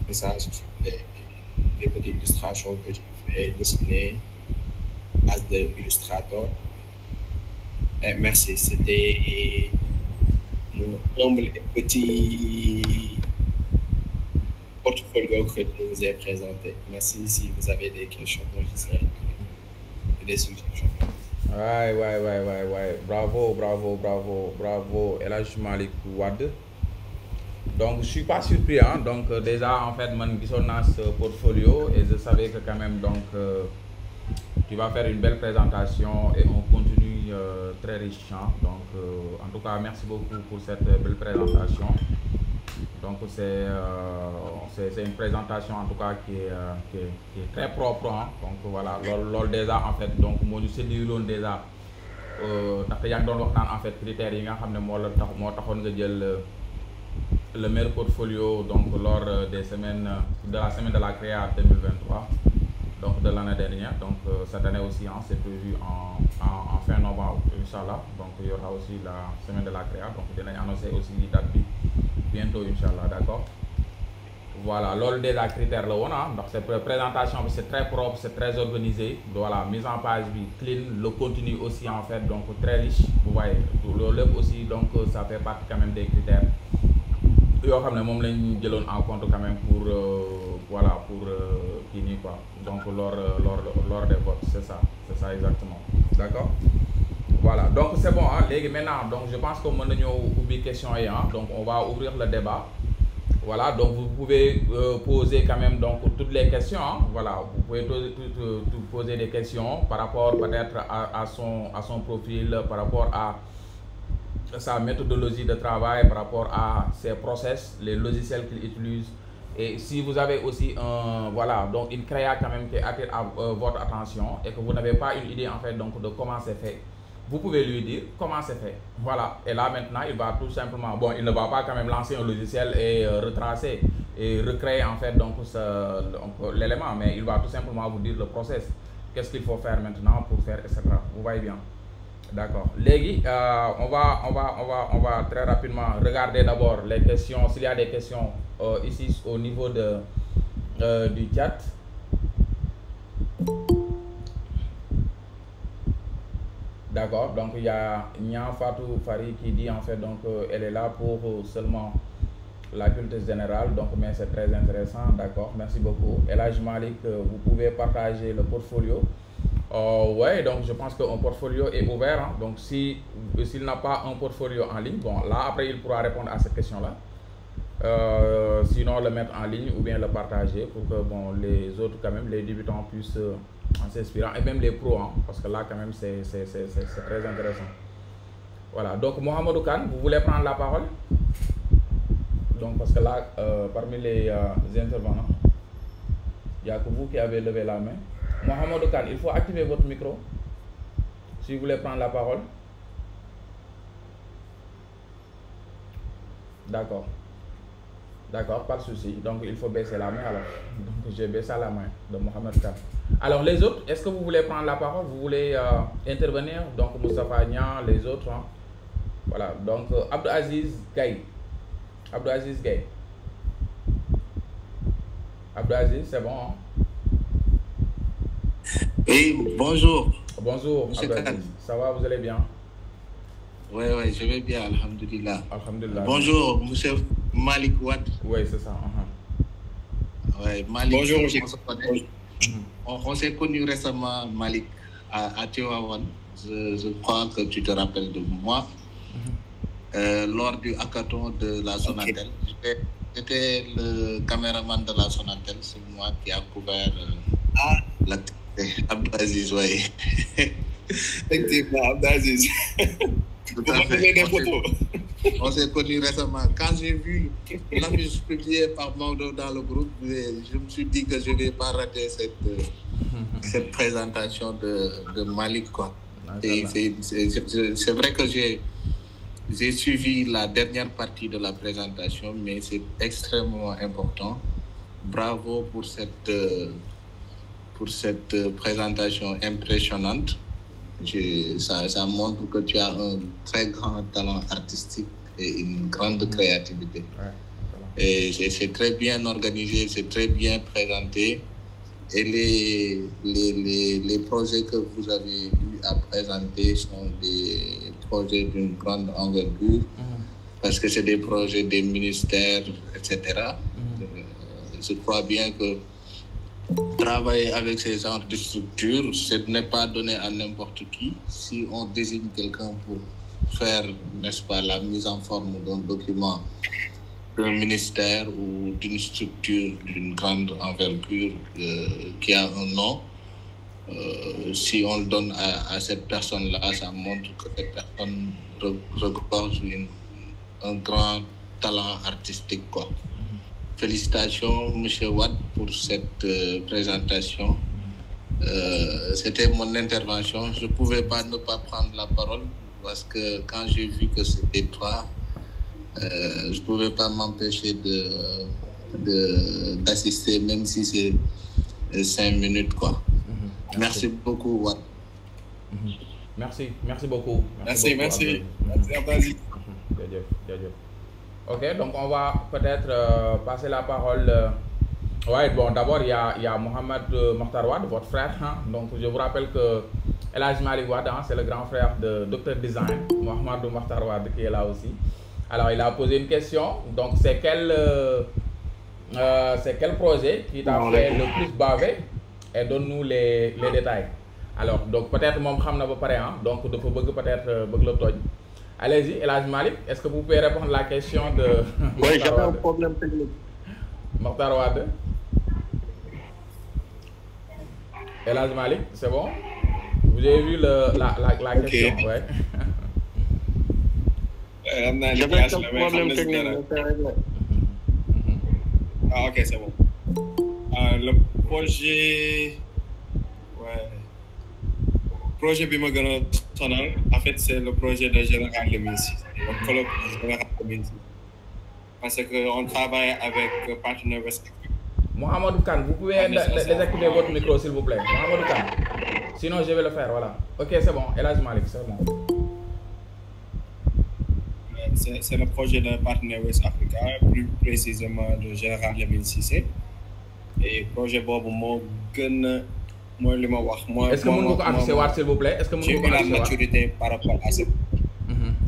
Et ça c'est des petites illustrations que je fais dessiner à base d'Illustrator. Merci, c'était mon humble et petit portfolio que je vous ai présenté. Merci. Si vous avez des questions, je serai des suggestions. Ouais. Bravo. El Hadj Malick Wade. Donc je suis pas surpris hein. Donc déjà en fait man gisoon naa ce portfolio et je savais que quand même donc tu vas faire une belle présentation et un contenu très riche hein. Donc en tout cas merci beaucoup pour cette belle présentation. Donc c'est une présentation en tout cas qui est très propre hein. Donc voilà loolu déjà en fait donc moo ñu séddiloon déjà ndaxte yaa ngi doon wax naan en fait critères yi nga xam ne moo taxoon nga jël le meilleur portfolio donc lors des semaines de la semaine de la créa 2023 donc de l'année dernière. Donc cette année aussi hein, c'est prévu en fin novembre Inch'Allah. Donc il y aura aussi la semaine de la créa, donc dinañ annoncer aussi date bi bientôt Inch'Allah, d'accord. Voilà loolu déjà critère la woon ah ndax cette présentation bi c'est très propre, c'est très organisé. Voilà, mise en page bi clean, le contenu aussi en fait donc très riche, vous voyez loolu lépp aussi donc ça fait partie quand même des critères yoo xam ne moom lañ jëloon en compte quand même pour voilà pour kii nii quoi, donc lors des votes, c'est ça exactement, d'accord. Voilà, donc c'est bon hein. Léegi maintenant donc je pense que mën nañoo ubbi question yi hein. Donc on va ouvrir le débat. Voilà, donc vous pouvez poser quand même donc toutes les questions hein. Voilà, vous pouvez poser des questions par rapport peut-être à son profil, par rapport à sa méthodologie de travail, par rapport à ses process, les logiciels qu'il utilise. Et si vous avez aussi voilà donc une créa quand même qui attire votre attention et que vous n'avez pas une idée en fait donc de comment c'est fait, vous pouvez lui dire comment c'est fait. Voilà, et là maintenant il va tout simplement, bon il ne va pas quand même lancer un logiciel et retracer et recréer en fait donc l'élément, mais il va tout simplement vous dire le process, qu'est-ce qu'il faut faire maintenant pour faire, etc. Vous voyez bien. D'accord. Légui, on va très rapidement regarder d'abord les questions, s'il y a des questions ici au niveau du chat. D'accord. Donc il y a Nia Fatou Fari qui dit en fait donc elle est là pour seulement la culture générale, donc mais c'est très intéressant. D'accord. Merci beaucoup. El Hadj Malick, vous pouvez partager le portfolio. Ouais, donc je pense qu'un portfolio est ouvert hein. Donc s'il n'a pas un portfolio en ligne, bon là après il pourra répondre à cette question-là. Sinon le mettre en ligne ou bien le partager pour que bon les autres quand même, les débutants puissent s'inspirer, et même les pros hein, parce que là quand même c'est très intéressant. Voilà, donc Mohamedou Kane, vous voulez prendre la parole? Donc parce que là parmi les intervenants, il n'y a que vous qui avez levé la main. Mohamedou Kane, il faut activer votre micro si vous voulez prendre la parole. D'accord. D'accord, pas de souci. Donc il faut baisser la main alors. Donc j'ai baissé la main de Mohamed Kane. Alors les autres, est-ce que vous voulez prendre la parole? Vous voulez intervenir? Donc Moustapha Niang, les autres hein? Voilà, donc Abdou Aziz Gaye. Abdou Aziz Gaye. Abdou Aziz, c'est bon hein? Oui, bonjour. Bonjour, Abdou Aziz. Ça va, vous allez bien? Oui, je vais bien, alhamdoulilah. Alhamdoulilah. Bonjour, monsieur Malick Wade. Oui, c'est ça. Ouais, Malick. Bonjour, on s'est connu récemment, Malick, à Tivaouane. Je crois que tu te rappelles de moi. Lors du hackathon de la Sonatel. Okay. J'étais le caméraman de la Sonatel. C'est moi qui a couvert l'activité. Abdou Aziz, oui. Effectivement, Abdelaziz. Tout à fait. On s'est connus récemment. Quand j'ai vu l'affiche publiée par Maodo dans le groupe, je me suis dit que je ne vais pas rater cette présentation de Malik, quoi. Et c'est vrai que j'ai suivi la dernière partie de la présentation, mais c'est extrêmement important. Bravo pour cette présentation impressionnante. Ça montre que tu as un très grand talent artistique et une grande créativité. Et c'est très bien organisé, c'est très bien présenté. Et les projets que vous avez eu à présenter sont des projets d'une grande envergure, parce que c'est des projets des ministères, etc. Je crois bien que travailler avec ces genres de structures, ce n'est pas donné à n'importe qui. Si on désigne quelqu'un pour faire, n'est-ce pas, la mise en forme d'un document d'un ministère ou d'une structure d'une grande envergure qui a un nom, si on le donne à cette personne-là, ça montre que cette personne regorge un grand talent artistique, quoi. Félicitations, M. Watt, pour cette présentation. C'était mon intervention. Je ne pouvais pas ne pas prendre la parole parce que quand j'ai vu que c'était toi, je ne pouvais pas m'empêcher d'assister, même si c'est 5 minutes, quoi. Merci beaucoup, Watt. Merci beaucoup. Merci. Ok, donc on va peut-être passer la parole. Bon, d'abord, il y a Mohamed Mokhtar Wade, votre frère. Donc, je vous rappelle que El Hadj Malick Wade, c'est le grand frère de Dr Design, Mohamed Mokhtar Wade, qui est là aussi. Alors, il a posé une question. Donc, c'est quel projet qui t'a fait le plus baver? Et donne-nous les détails. Alors, donc, peut-être, moi, je ne sais pas, donc, il faut peut-être le toj. Allez-y, El Hadj Malick, est-ce que vous pouvez répondre à la question de... Oui, j'avais un problème technique. Mokhtar Wade. El Hadj Malick, c'est bon? Vous avez vu la question? Ouais. J'avais un problème technique, mais c'est réglé. Ah, ok, c'est bon. Le projet... Ouais. Projet bi ma gën a sonal, en fait, c'est le projet de Général Lamine Cissé, le colloque de Général Lamine Cissé. Parce qu'on travaille avec partenaire West Africa. Mohamedou Kane, vous pouvez désactiver votre micro, s'il vous plaît. Mohamedou Kane. Sinon, je vais le faire, voilà. Ok, c'est bon. El Hadj Malick, c'est bon. C'est le projet de partenaire West Africa, plus précisément de Général Lamine Cissé. Et projet boobu moo gën a mooy li ma wax. Est-ce que mën nga ko afficher waat s'il vous plaît? Est-ce que mën nga ko afficher la maturité par rapport à ça.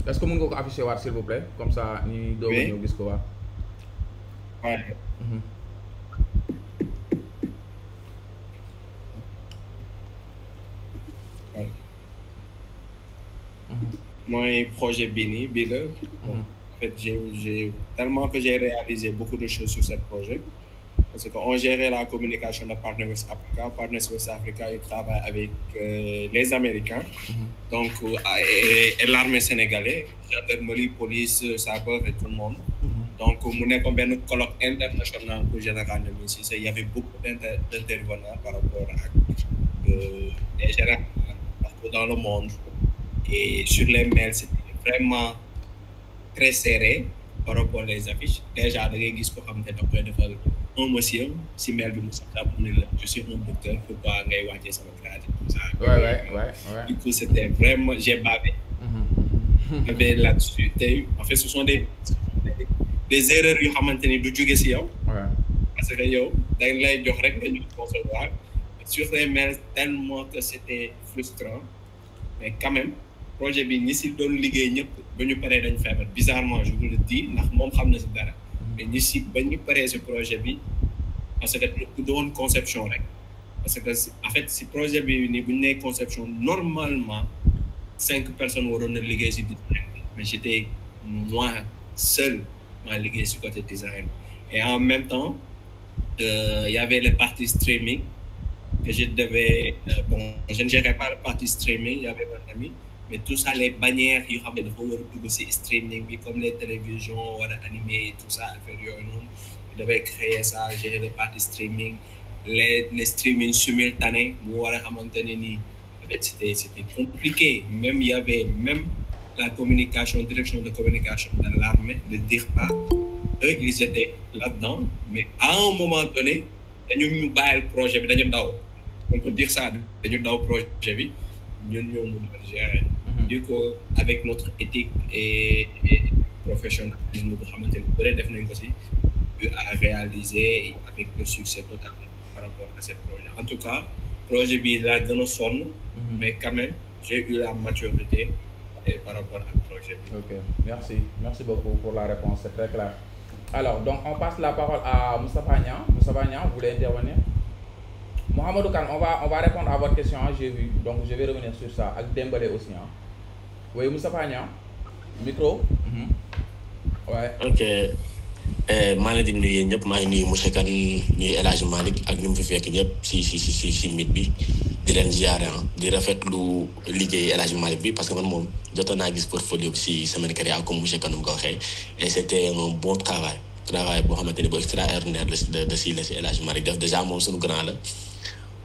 Est-ce que mën nga ko afficher waat s'il vous plaît? Comme ça ñi doog a ñëw gis ko waat. Ouais. Mooy projet bii la. En fait, j'ai tellement que j'ai réalisé beaucoup de choses sur ce projet. Parce qu'on gérait la communication de Partner West Africa. Partner West Africa, il travaille avec les Américains, donc, et l'armée sénégalaise, gendarmerie, police, sapeur et tout le monde. Donc, on est comme un colloque international pour Général Lamine Cissé. Il y avait beaucoup d'intervenants par rapport à les généraux partout dans le monde. Et sur les mails, c'était vraiment très serré par rapport aux affiches. Déjà, les gens qui ont un monsieur, si mail de Moussa, je suis un docteur, faut pas aller watcher ça tout ça. Ouais. Du coup, c'était vraiment, j'ai bavé. Mais là-dessus, en fait, ce sont des erreurs qui ont maintenu du juge si yow. Parce que yow, dans les jox rek nga ñu concevoir. Sur les mails, tellement que c'était frustrant. Mais quand même, projet bi ñi si doon liggéey ñëpp ba ñu paree dañ feebar. Bizarrement, je vous le dis, ndax moom xam na si dara. Mais ñi si ba ñu paree ce projet bi, parce que du doon conception rek. Parce que en fait, si projet bi ni bu ñu nee conception, normalement 5 personnes waroon na liggéey si design. Mais j'étais moi seul à liggéey si côté design. Et en même temps, il y avait les parties streaming que je devais bon je ne gérais pas la partie streaming, il y avait mon ami, mais tout ça les bannières yoo xam ne dafa war a dugg ci streaming bi comme les télévisions wala animé tout ça affaire yooyu noonu je devais créer ça, gérer la partie streaming, les streaming simultanés mu war a xamante ne nii en fait c'était compliqué, même il y avait même la communication, direction de communication de l'armée de DIRPA, eux ils étaient là-dedans, mais à un moment donné dañu ñu bàyyil projet bi dañu daw, on peut dire ça, dañu daw projet bi ñun ñoo mën a gérer. Du coup avec notre éthique et professionnalisme bu xamante ni bëre def nañ ko ci à réaliser avec le succès total par rapport à ce projet. En tout cas projet bi laa gën a sonn, mais quand même j'ai eu la maturité par rapport à projet bi. Ok, merci beaucoup pour la réponse, c'est très clair. Alors donc on passe la parole à Moustapha Niang. Moustapha Niang, vous voulez intervenir? Mohamedou Kane, on va répondre à votre question, j'ai vu, donc je vais revenir sur ça ak Dembélé aussi. Oui, Moustapha Niang, micro. Ouais. Ok. maa ngi leen di nuyu yéen ñëpp, maa ngi nuyu monsieur Kane, nuyu El Hadj Malick ak ñu mu fi fekk ñëpp si mit bi di leen ziare di rafetlu liggéey El Hadj Malick bi parce que man moom jotoon naa gis portfolio bi si semaine carrière comme monsieur Kane mu ko waxee, et c'était un bon travail boo xamante ni bu extraordinaire de si El Hadj Malick def déjà moom suñu grand la.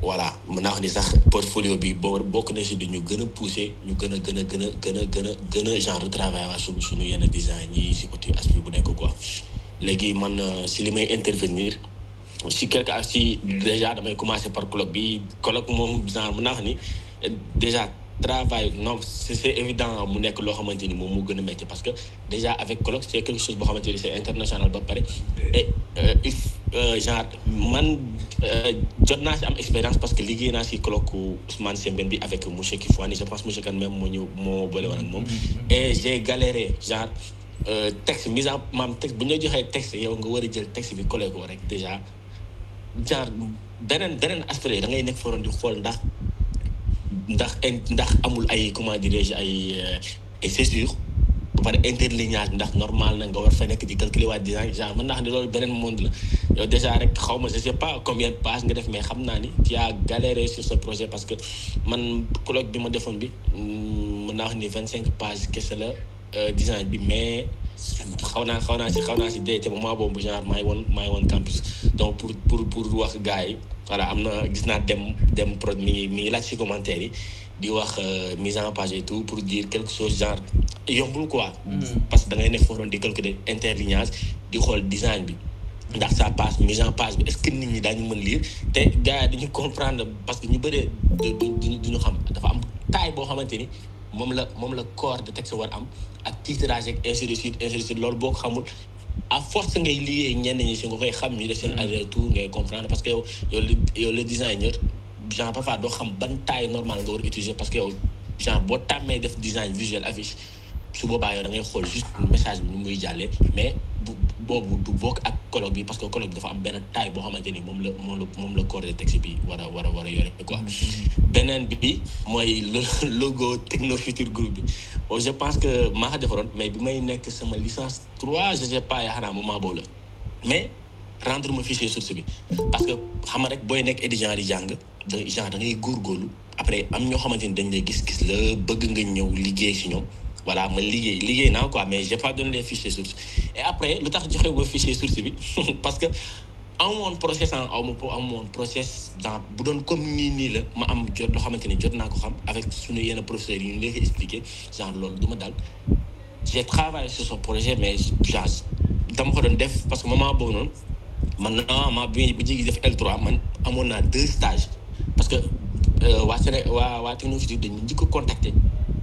Voilà mën naa wax ni sax portfolio bi bokk na si du ñu gën a poussé ñu gën a genre travail waa suñu yenn design yi si côté aspect bu nekk quoi. Léegi man si li may intervenir si déjà damay commencer par colloque bi. Colloque moom genre mën naa wax ni déjà travail non c'est évident mu nekk loo xamante ni moom moo gën a métti parce que déjà avec colloque c'est quelque chose boo xamante ni c'est international ba pare et genre man jot naa si am expérience parce que liggéey naa si colloque Ousmane Sembène bi avec monsieur Kifouani, je pense monsieur Kane même moo boole woon ak moom, et j'ai galéré genre texte mise en maam texte bu ñu la joxee texte yow nga war a jël texte bi collé ko rek déjà genre beneen aspect da ngay nekk foroon di xool ndax amul ay comment dirais-je ay césure ba pare interlignage ndax normal na nga war fa nekk di calculer waa design genre mën naa xam ne loolu beneen monde la yow déjà rek xaw ma je sais pas combien de pages nga def mais xam naa ni tu as galéré sur ce projet parce que man colloque bi ma defoon bi mën naa wax ni 25 pages kese la design bi, mais xaw naa si dee te moment boobu genre maay woon campus donc pour wax gars yi voilà am na gis naa dem prod mi ngi laaj si commentaire yi di wax mise en page et tout pour dire quelque chose genre yombul quoi. Parce que da ngay nekk foofu di calculer interlignage di xool design bi ndax ça passe mise en page bi est-ce que nit ñi daañu mën lire te gars yi dañu comprendre parce que ñu bëree duñu xam dafa am taille boo xamante ni moom la corps de texte war am ak titrage ak ainsi de suite loolu boo ko xamul à force ngay liggéey ñenn ñi si nga koy xam ñu def seen aller-retour ngay comprendre parce que yow le designer genre parfois doo xam ban taille normale nga war a utiliser parce que yow genre boo tàmmee def design visuel affiche su boobaa yow da ngay xool juste message bi nu muy jàllee, mais boobu du bokk ak colloque bi parce que colloque bi dafa am benn taille boo xamante ni moom la corps de texte bi war a yore quoi. Beneen bi mooy le logo Techno Future Group bi je pense que maa ko defaroon mais bi may nekk sama licence 3 je sais pas yaakaar naa moment boobu la mais rendre ma fichier source bi parce que xam nga rek booy nekk étudiant di jàng genre da ngay góorgóorlu après am ñoo xamante ni dañ lay gis la bëgg nga ñëw liggéey si ñoom. Voilà ma liggéey naa quoi, mais j'ai pas donné les fichiers sources et après lu tax joxe ba fichier source bi parce que amoon process amoon process dans bu doon comme nii la ma am jot loo xamante ni jot naa ko xam avec suñu yenn professeurs yi ñu lay expliquer genre loolu du ma dal. J'ai travaillé sur ce projet mais genre dama ko doon def parce que moment boobu noonu man normalement bi jigi def L3 man amoon naa 2 stages parce que waa Techno Future dañu njëkk a contacter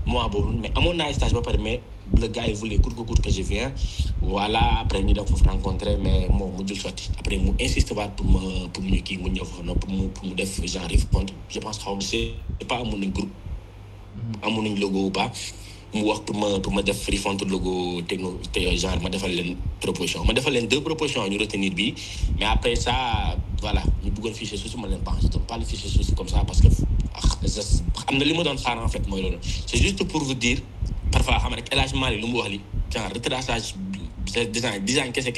moi boobu mais amoon naa stage ba pare mais le gars il voulait court que je viens voilà après ñu dem foofu rencontrer mais moom mu jël sotti après mu insiste waat pour ñu kii mu ñëw foofu noonu pour mu def genre répondre je pense xaw ma c'est pas amoon nañ groupe amoon nañ logo ou pas mu wax pour ma def refont logo Techno te genre ma defal leen proposition ma defal leen 2 propositions ñu retenir bi mais après ça voilà ñu bëggoon fichier source ma leen pas je donne pas le fichier source comme ça parce que am na li ma doon xaar en fait mooy loolu c'est juste pour vous dire parfois xam rek El Hadj Malick lu mu wax li genre retraçage design kese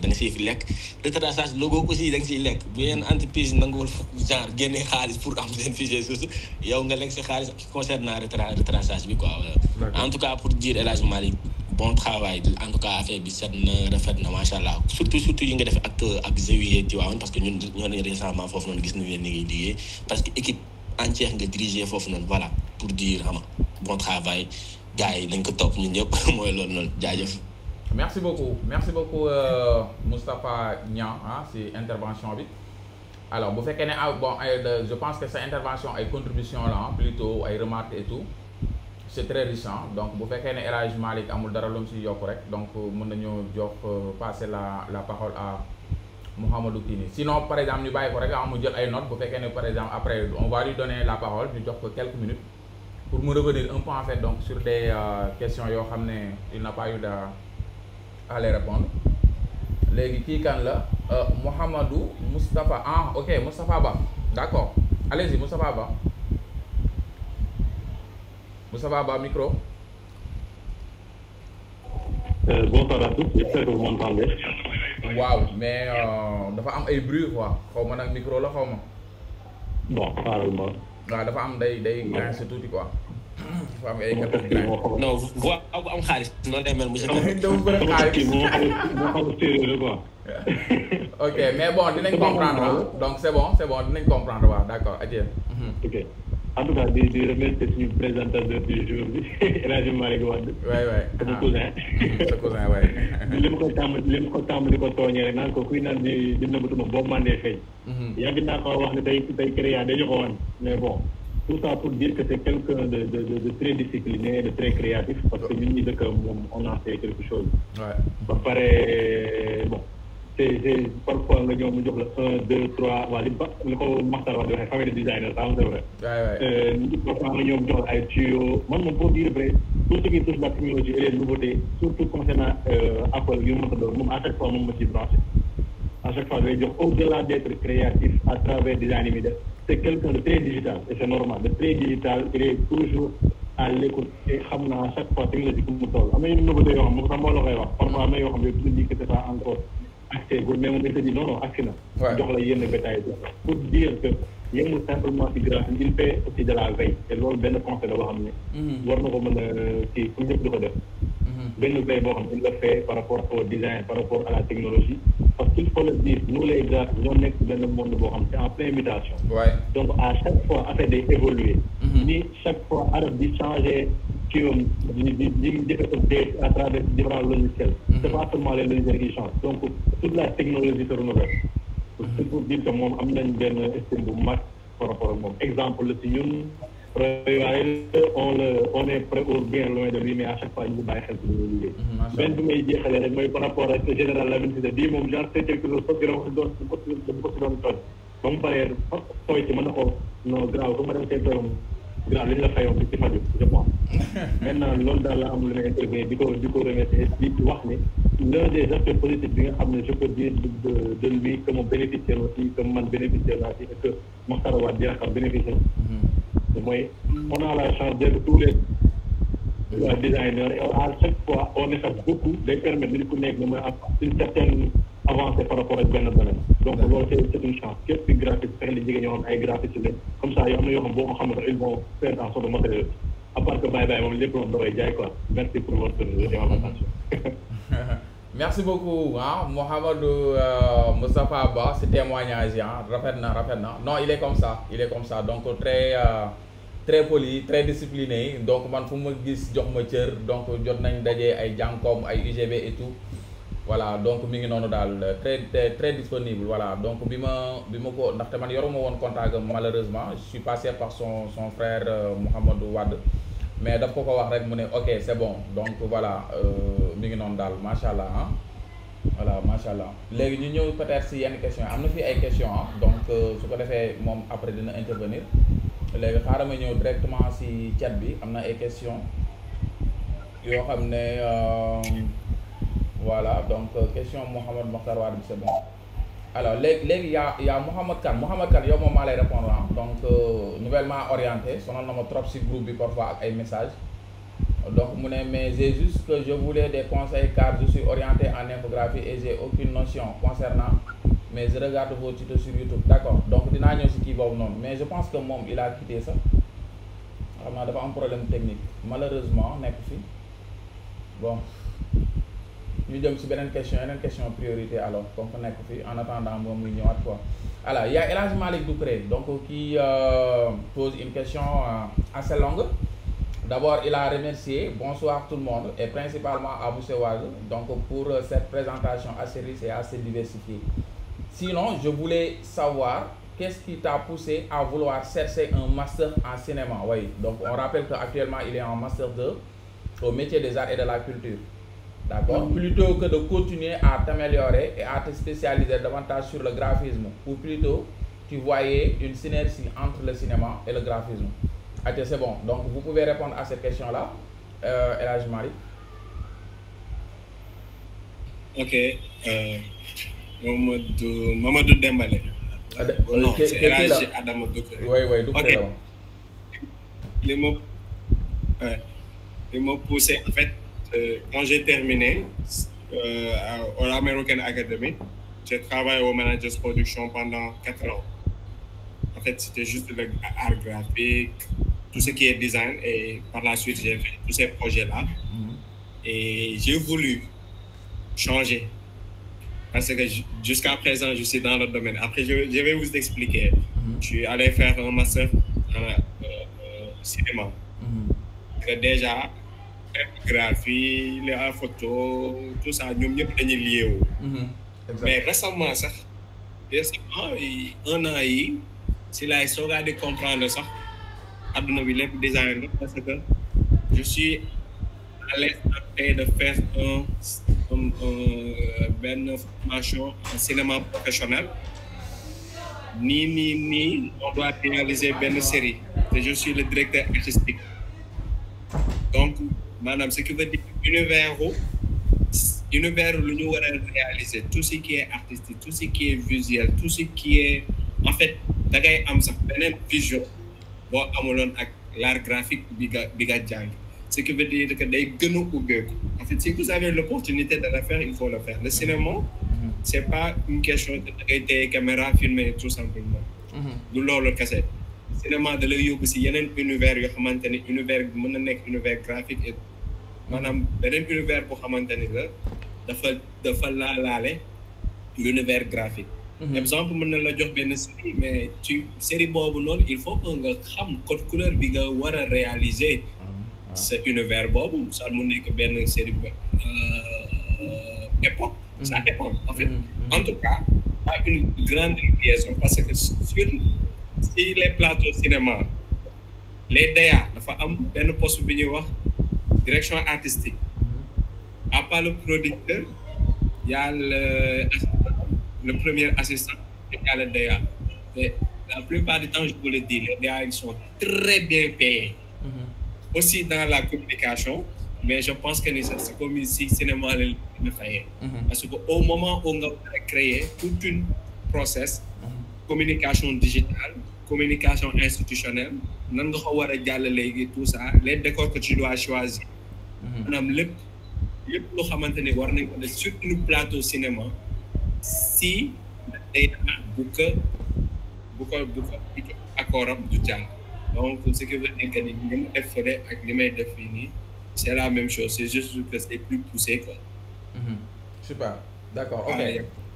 da nga siy fi lekk retraçage logo aussi da nga siy lekk bu yenn entreprise nanguwul genre génne xaalis pour am seen fichier source yow nga lekk sa xaalis concernant retraçage bi quoi. En tout cas pour dire El Hadj Malick bon travail en tout cas affaire bi set na rafet na macha allah surtout yi nga def ak Zawiya Tivaouane parce que ñun ñoo ne récemment foofu noonu gis nañu leen ni ngay liggéey parce que équipe entière nga diriger foofu noonu voilà pour dire xam nga bon travail gars yi nañ ko topp ñun ñëpp mooy loolu noonu jaajëf. merci beaucoup Moustapha Niang si intervention bi alors bu fekkee ne bon je pense que sa intervention ay contribution la plutôt ay remarques et tout c'est très riche donc bu fekkee ne El Hadj Malick amul dara lu mu si yokk rek donc mën nañoo jox passer la parole à Mouhamadou Kini sinon par exemple ñu bàyyi ko rek mu jël ay notes bu fekkee ne par exemple après on va lui donner la parole ñu jox ko quelques minutes pour me revenir un peu en fait donc sur des questions yoo xam ne il n'a pas eu à les répondre léegi kii kan la Mouhamadou Moustapha ok Moustapha Ba d'accord allez-y Moustapha Ba micro. Bonsoir à tous, j'espère que vous m'entendez. waaw mais dafa am ay bruit quoi xaw ma nag micro la xaw ma. bon xaaral ma. waaw dafa am day grincer tuuti quoi. dafa am ay quelques grains. non voix bu am xaalis noonu lay mel monsieur. dama bëri xaalis moo xam séeréer quoi. ok mais bon dinañ comprendre donc c'est bon dinañ comprendre waaw d'accord adieu. ok en tout cas di remercier suñu présentateur du jour bi El Hadj Malick Wade. waay sama cousin. sa cousin waay. li ma ko tàmbali ko tooñee rek naan ko kuy naan di nëbbatuma boobu mandee feeñ. yàgg naa ko wax ne tey créa dañu ko wan mais bon tout ça pour dire que c'est quelqu'un de très discipliné de très créatif parce que ñun ñi dëkk moom on a fait quelque chose. ba pare bon c'est parfois nga ñëw mu jox la 1 2 3 waa li ko Makhtar wax di waxee famille de designer ça c'est vrai. parfois nga ñëw mu jox la ay tuyaux man moom pour dire vrai tout ce qui touche la technologie et les nouveautés surtout concernant Apple yu ma ko doon moom à chaque fois moom ma ciy branché à chaque fois day jox au-delà d'être créatif à travers design yi muy def c'est quelqu'un de très digital et c'est normal de très digital il est toujours à l'écoute et xam naa à chaque fois technologie fu mu toll am na yenn nouveautés yoo xam moom sax moo la koy wax parfois am na yoo xam ne du dit que c'est pas encore accès mais moom il te dit non accès na jox la yenn bétail pour dire que yemul simplement ci graphisme il fait aussi de la veille te loolu benn conseil la boo xam ne war na ko mën a kii pour ñëpp di ko def benn veille boo xam ne il le fait par rapport au design par rapport à la technologie parce qu'il faut le dire nous les graphistes ñoo nekk benn monde boo xam c'est en pleine mutation donc à chaque fois affaire day évoluer ni chaque fois arab di changer ci di jëfe update à travers différents logiciels c'est pas seulement les logiciels qui changent donc toute la technologie se renouvelle c'est pour dire que moom am nañ benn estime bu mag par rapport ak moom exemple la si ñun waaye on est prêt ou bien loin de lui mais à chaque fois ñu ngi bàyyi xel ci lu ñuy liggéey benn bi may jeexalee rek mooy par rapport ak général Lamine Cissé bii moom genre c'est quelque chose parce que dama ko si doon tooñ ba mu paree tooy ci mën na ko non grave ba ma dem seen tooyam grave li ñu la fayoon bi ci faju je pense maintenant loolu daal la am lu may intervenir di ko remercier di wax ne l'un des aspects positifs bi nga xam ne je peux dire de lui que moom bénéficiaire aussi que man bénéficiaire naa ci et que Makhtar Wade di raxam bénéficiaire mooy on a la chance d'être tous les designers et à chaque fois on efface beaucoup day permettre nit ku nekk ne mooy am une certaine avancée par rapport ak benn domaine donc loolu c'est une chance képp ki graphiste fexe li jigéen ñoo xam ay graphiste lañ comme ça yoo am na yoo xam boo ko xamante ils vont faire en sorte de matériel à part que bàyyi moom lépp moom da koy jaay quoi merci pour votre attention. merci beaucoup Mouhamadou Moustapha Ba ce témoignage rafet na non il est comme ça donc très poli très discipliné donc man fu ma gis jox ma cër donc jot nañ daje ay jànkoom ay UGB et tout voilà donc mi ngi noonu daal très disponible voilà donc bi ma ko ndaxte man yoruma woon contact malheureusement je suis passé par son frère Mouhamadou Wade mais daf ko wax rek mu ne ok c'est bon donc voilà mi ngi noonu daal macha allah voilà macha allah léegi ñu ñëw peut-être si yenn questions am na fi ay questions donc su ko defee moom après dina intervenir léegi xaaral ma ñëw directement si chat bi am na ay questions yoo xam ne voilà donc question Mouhamed Mokhtar Wade bi c'est bon alors léegi yaa Mouhamed Kane yow moom maa lay répondre donc nouvellement orienté sonal na ma trop si groupe bi parfois ak ay messages Donc, mais j'ai juste que je voulais des conseils car je suis orienté en infographie et j'ai aucune notion concernant, mais je regarde vos tutos sur YouTube. D'accord. Donc, dinaa ñëw ci kii boobu noonu, mais je pense que moom il a quitté ça. Xam naa dafa am problème technique malheureusement nekk fi. Bon, ñu jëm ci beneen question priorité alors comme que nekk fi en attendant moom muy ñëwaat quoi. Alors, il y a El Hadj Malick Doucouré donc qui pose une question assez longue. D'abord, il a remercié, bonsoir tout le monde, et principalement à M. Wade, donc pour cette présentation assez riche et assez diversifiée. Sinon, je voulais savoir, qu'est-ce qui t'a poussé à vouloir chercher un master en cinéma? Oui, donc on rappelle qu'actuellement, il est en master 2 au métier des arts et de la culture. D'accord? Plutôt que de continuer à t'améliorer et à te spécialiser davantage sur le graphisme, ou plutôt, tu voyais une synergie entre le cinéma et le graphisme. Ok, c'est bon. Donc, vous pouvez répondre à cette question-là, El Hadj Malick. Ok. Mamadou Dembélé. Non, c'est El Hadj Adama Doucouré. Oui, Doucouré. Ok. Il m'a poussé, en fait, quand j'ai terminé à l'American Academy, j'ai travaillé au Managers Production pendant 4 ans. En fait, c'était juste le art graphique, tout ce qui est design, et par la suite, j'ai fait tous ces projets-là. Et j'ai voulu changer. Parce que jusqu'à présent, je suis dans le domaine. Après, je vais vous expliquer. Je suis allé faire un master en cinéma. Parce que déjà, graphie, la photo, tout ça, nous sommes tous liés. Mais récemment, ça, un an, si là, ils sont regardés comprendre ça, le design, parce que je suis à l'aise de faire une formation en cinéma professionnel. Ni, on doit réaliser une série. Et je suis le directeur artistique. Donc, madame, ce qui veut dire univers où nous allons réaliser tout ce qui est artistique, tout ce qui est visuel, tout ce qui est... En fait, dagay am sax benen vision bo amulon ak l'art graphique biga jang. Ce qui veut dire que day gëna ubbeeku. En fait, si vous avez l'opportunité de le faire, il faut le faire. Le cinéma, c'est pas une question de dagay téye caméra filmer tout simplement. Du lolu kessé. Cinéma da lay yobbu ci yenen univers yo xamanteni univers bi mëna nek univers graphique et manam benen univers bo xamanteni la dafa laalé l'univers graphique. Exemple, mën na la jox benn série mais ci série boobu noonu il faut que nga xam code couleur bi nga war a réaliser ce univers boobu ça mu nekk benn série époque ça dépend en fait en tout cas pas une grande liaison parce que sur les plateaux cinéma les DA dafa am benn poste bi ñuy wax direction artistique à part le producteur il y a le premier assistant et le DA. Et la plupart du temps, je vous le dis, les DA ils sont très bien payés. Aussi dans la communication, mais je pense que c'est comme ici, cinéma le fait. Parce qu'au moment où on a créé toute une process, communication digitale, communication institutionnelle, nan nga ko wara jallalé tout ça, les décors que tu dois choisir. Manam lepp lo xamanteni war nañ ko def sur une plateau cinéma. Si day bu ko accord du jàng donc ce qui veut dire que ni ma def fële ak li may def fii nii c'est la même chose c'est juste que c'est plus poussé quoi. Super, d'accord, ok.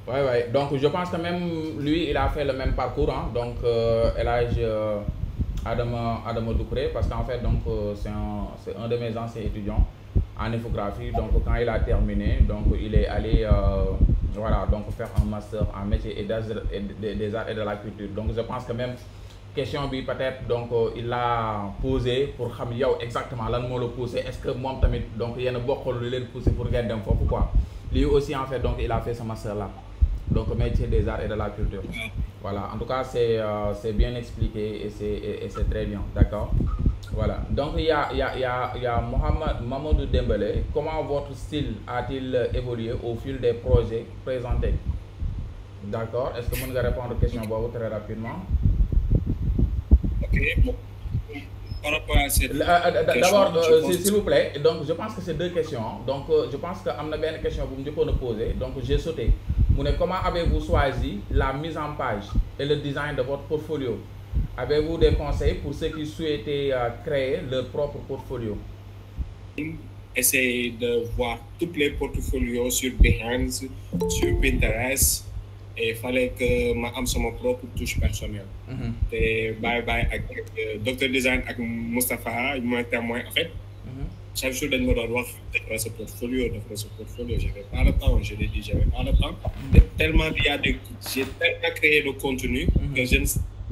Ouais. Donc je pense que même lui il a fait le même parcours hein. Donc El Hadj Adama Doucouré parce qu'en fait donc c'est un de mes anciens étudiants en infographie. Donc quand il a terminé donc il est allé voilà, donc faire un master en métier et des arts et de la culture. Donc je pense que même question bi peut-être donc il l'a posé pour xam yow exactement lan moo la poussé est-ce que moom tamit donc yéen a bokkul lu leen poussé pour ngeen dem foofu quoi. Lui aussi en fait donc il a fait ce master là donc métier des arts et de la culture. Voilà, en tout cas c'est bien expliqué et c'est très bien, d'accord. Voilà, donc il y a Mamadou Dembélé. Comment votre style a-t-il évolué au fil des projets présentés? D'accord, est-ce que vous pouvez répondre à la question très rapidement? Ok, bon. par rapport à cette d'abord, question, s'il vous plaît, donc je pense que c'est deux questions. Donc je pense que am na benn question bu mu njëkkoon a poser, donc j'ai sauté. Mu ne comment avez-vous choisi la mise en page et le design de votre portfolio? Avez-vous des conseils pour ceux qui souhaitaient créer leur propre portfolio? Essayer de voir tous les portfolios sur Behance, sur Pinterest, et il fallait que ma am sama propre touche personnelle. Et bye avec Dr Design avec Moustapha, mon témoin en fait. Chaque jour dañ ma doon wax defal sa portfolio, j'avais pas le temps, je l'ai dit, j'avais pas le temps. Tellement j'ai tellement créé de contenu que je ne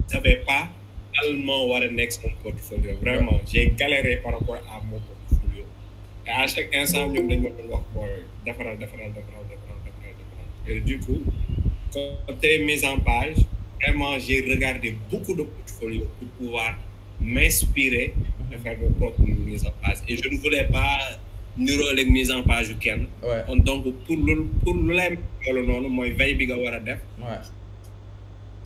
savais pas tellement what the next mon portfolio. Vraiment, j'ai galéré par rapport à mon portfolio. Et à chaque instant, ñoom dañ ma doon wax defaral. Et du coup, côté mise en page, vraiment, j'ai regardé beaucoup de portfolios pour pouvoir m'inspirer de faire mes propres mises en page. Et je ne voulais pas nuróo les mises en page yu kenn. Donc pour lu lay loolu noonu mooy veille bi nga war a def.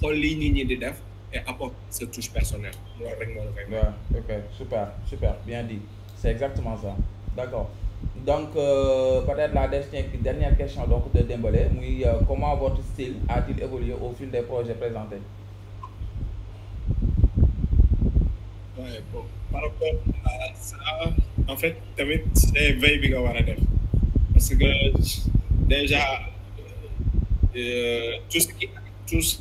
xool lii nit ñi di def et apporte sa touche personnelle. loolu rek moo la koy. Ok, super, bien dit. C'est exactement ça. D'accord. Donc peut-être la dernière question donc de Dembélé, muy comment votre style a-t-il évolué au fil des projets présentés? Ouais, bon, par rapport à ça, en fait, tamit c'est veille bi nga war a def parce que déjà tout ce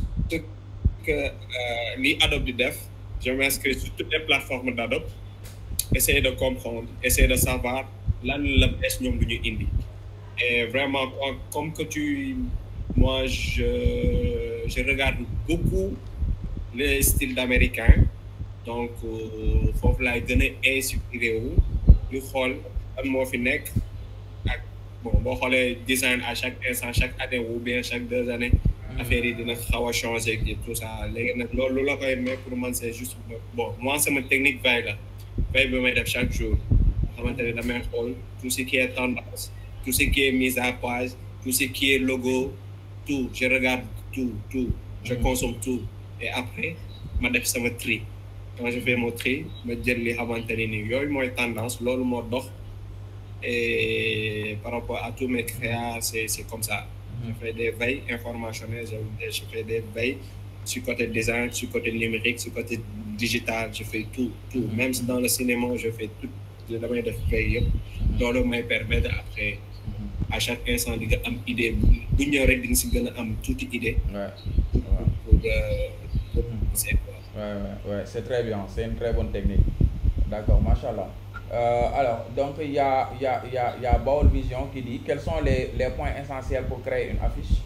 que li Adobe di def, je m'inscris sur toutes les plateformes d'Adobe, essayer de comprendre, essayer de savoir lan la bees ñoom du ñu indi. Et vraiment comme que moi je regarde beaucoup les styles d'américains. Donc foofu laay gën a inspiré wu ñu xool lan moo fi nekk ak bon boo xoolee design à chaque instant chaque année ou bien chaque 2 années affaire yi dina xaw a changer et tout ça léegi nag loolu la koy mais pour man c'est juste bon moi sama technique veille bi may def chaque jour xamante ne damay xool tout ce qui est tendance, tout ce qui est mise à page, tout ce qui est logo, tout je regarde tout je consomme tout et après ma def sama tri. Quand je fais mon tri, je jël li xamante ne ni yooyu mooy tendance loolu moo dox et par rapport à tous mes créas c'est comme ça. Je fais des veilles informationnelles, je fais des veilles sur côté design, sur côté numérique, sur côté digital, je fais tout. Même si dans le cinéma je fais tout, je damay def veille yëpp loolu may permettre après à chaque instant di nga am idée bu ñëw rek di nga si gën a am tuuti idée. Ouais, c'est très bien, c'est une très bonne technique. D'accord, machallah. Alors, donc il y a Baol Vision qui dit quels sont les points essentiels pour créer une affiche.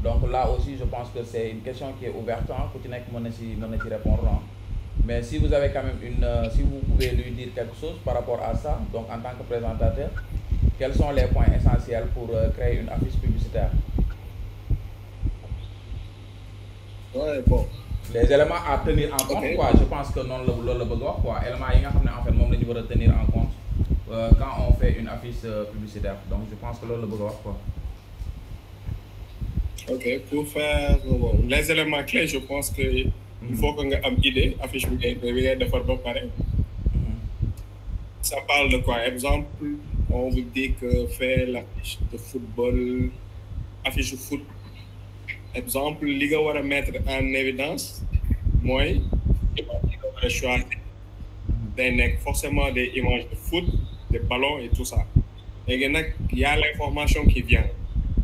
Donc là aussi, je pense que c'est une question qui est ouverte, ku ci nekk mën na ci répondre. Mais si vous avez quand même si vous pouvez lui dire quelque chose par rapport à ça, donc en tant que présentateur, quels sont les points essentiels pour créer une affiche publicitaire? Ouais, bon. Les éléments à tenir en compte, quoi. Je pense que non le bëgg wax quoi. Éléments yi nga xam ne en fait moom la ñu war a tenir en compte quand on fait une affiche publicitaire. Donc je pense que loolu la bëgg wax quoi. Ok, pour faire les éléments clés, je pense que il faut que nga am idée affiche bi ngay defar ba pare. Ça parle de quoi? Exemple, on vous dit que faire l'affiche de football, affiche de foot. Exemple, li nga war a mettre en évidence mooy image yi nga war a choisir day nekk forcément des images de foot, des ballons et tout ça. Léegi nag y a l'information qui vient.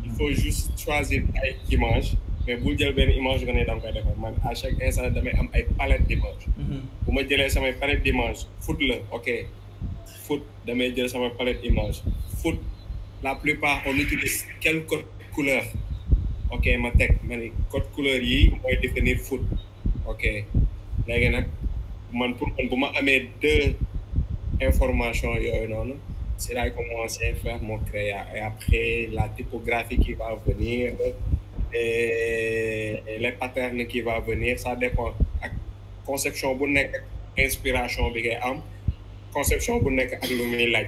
Il faut juste choisir ay images mais bul jël benn image nga ne dama koy defar man à chaque instant damay am ay palette d'images. Bu ma jëlee samay palette d'images foot la ok foot damay jël samay palette images foot la plupart on utilise quel code couleur. Ok ma teg ma ni code couleur yi mooy définir foot ok léegi nag man pour man bu ma amee 2 informations yooyu noonu c'est là que commencer à faire mon créa et après la typographie qui va venir et les patterns qui va venir ça dépend ak conception bu nekk inspiration bi ngay am conception bu nekk ak lu muy laaj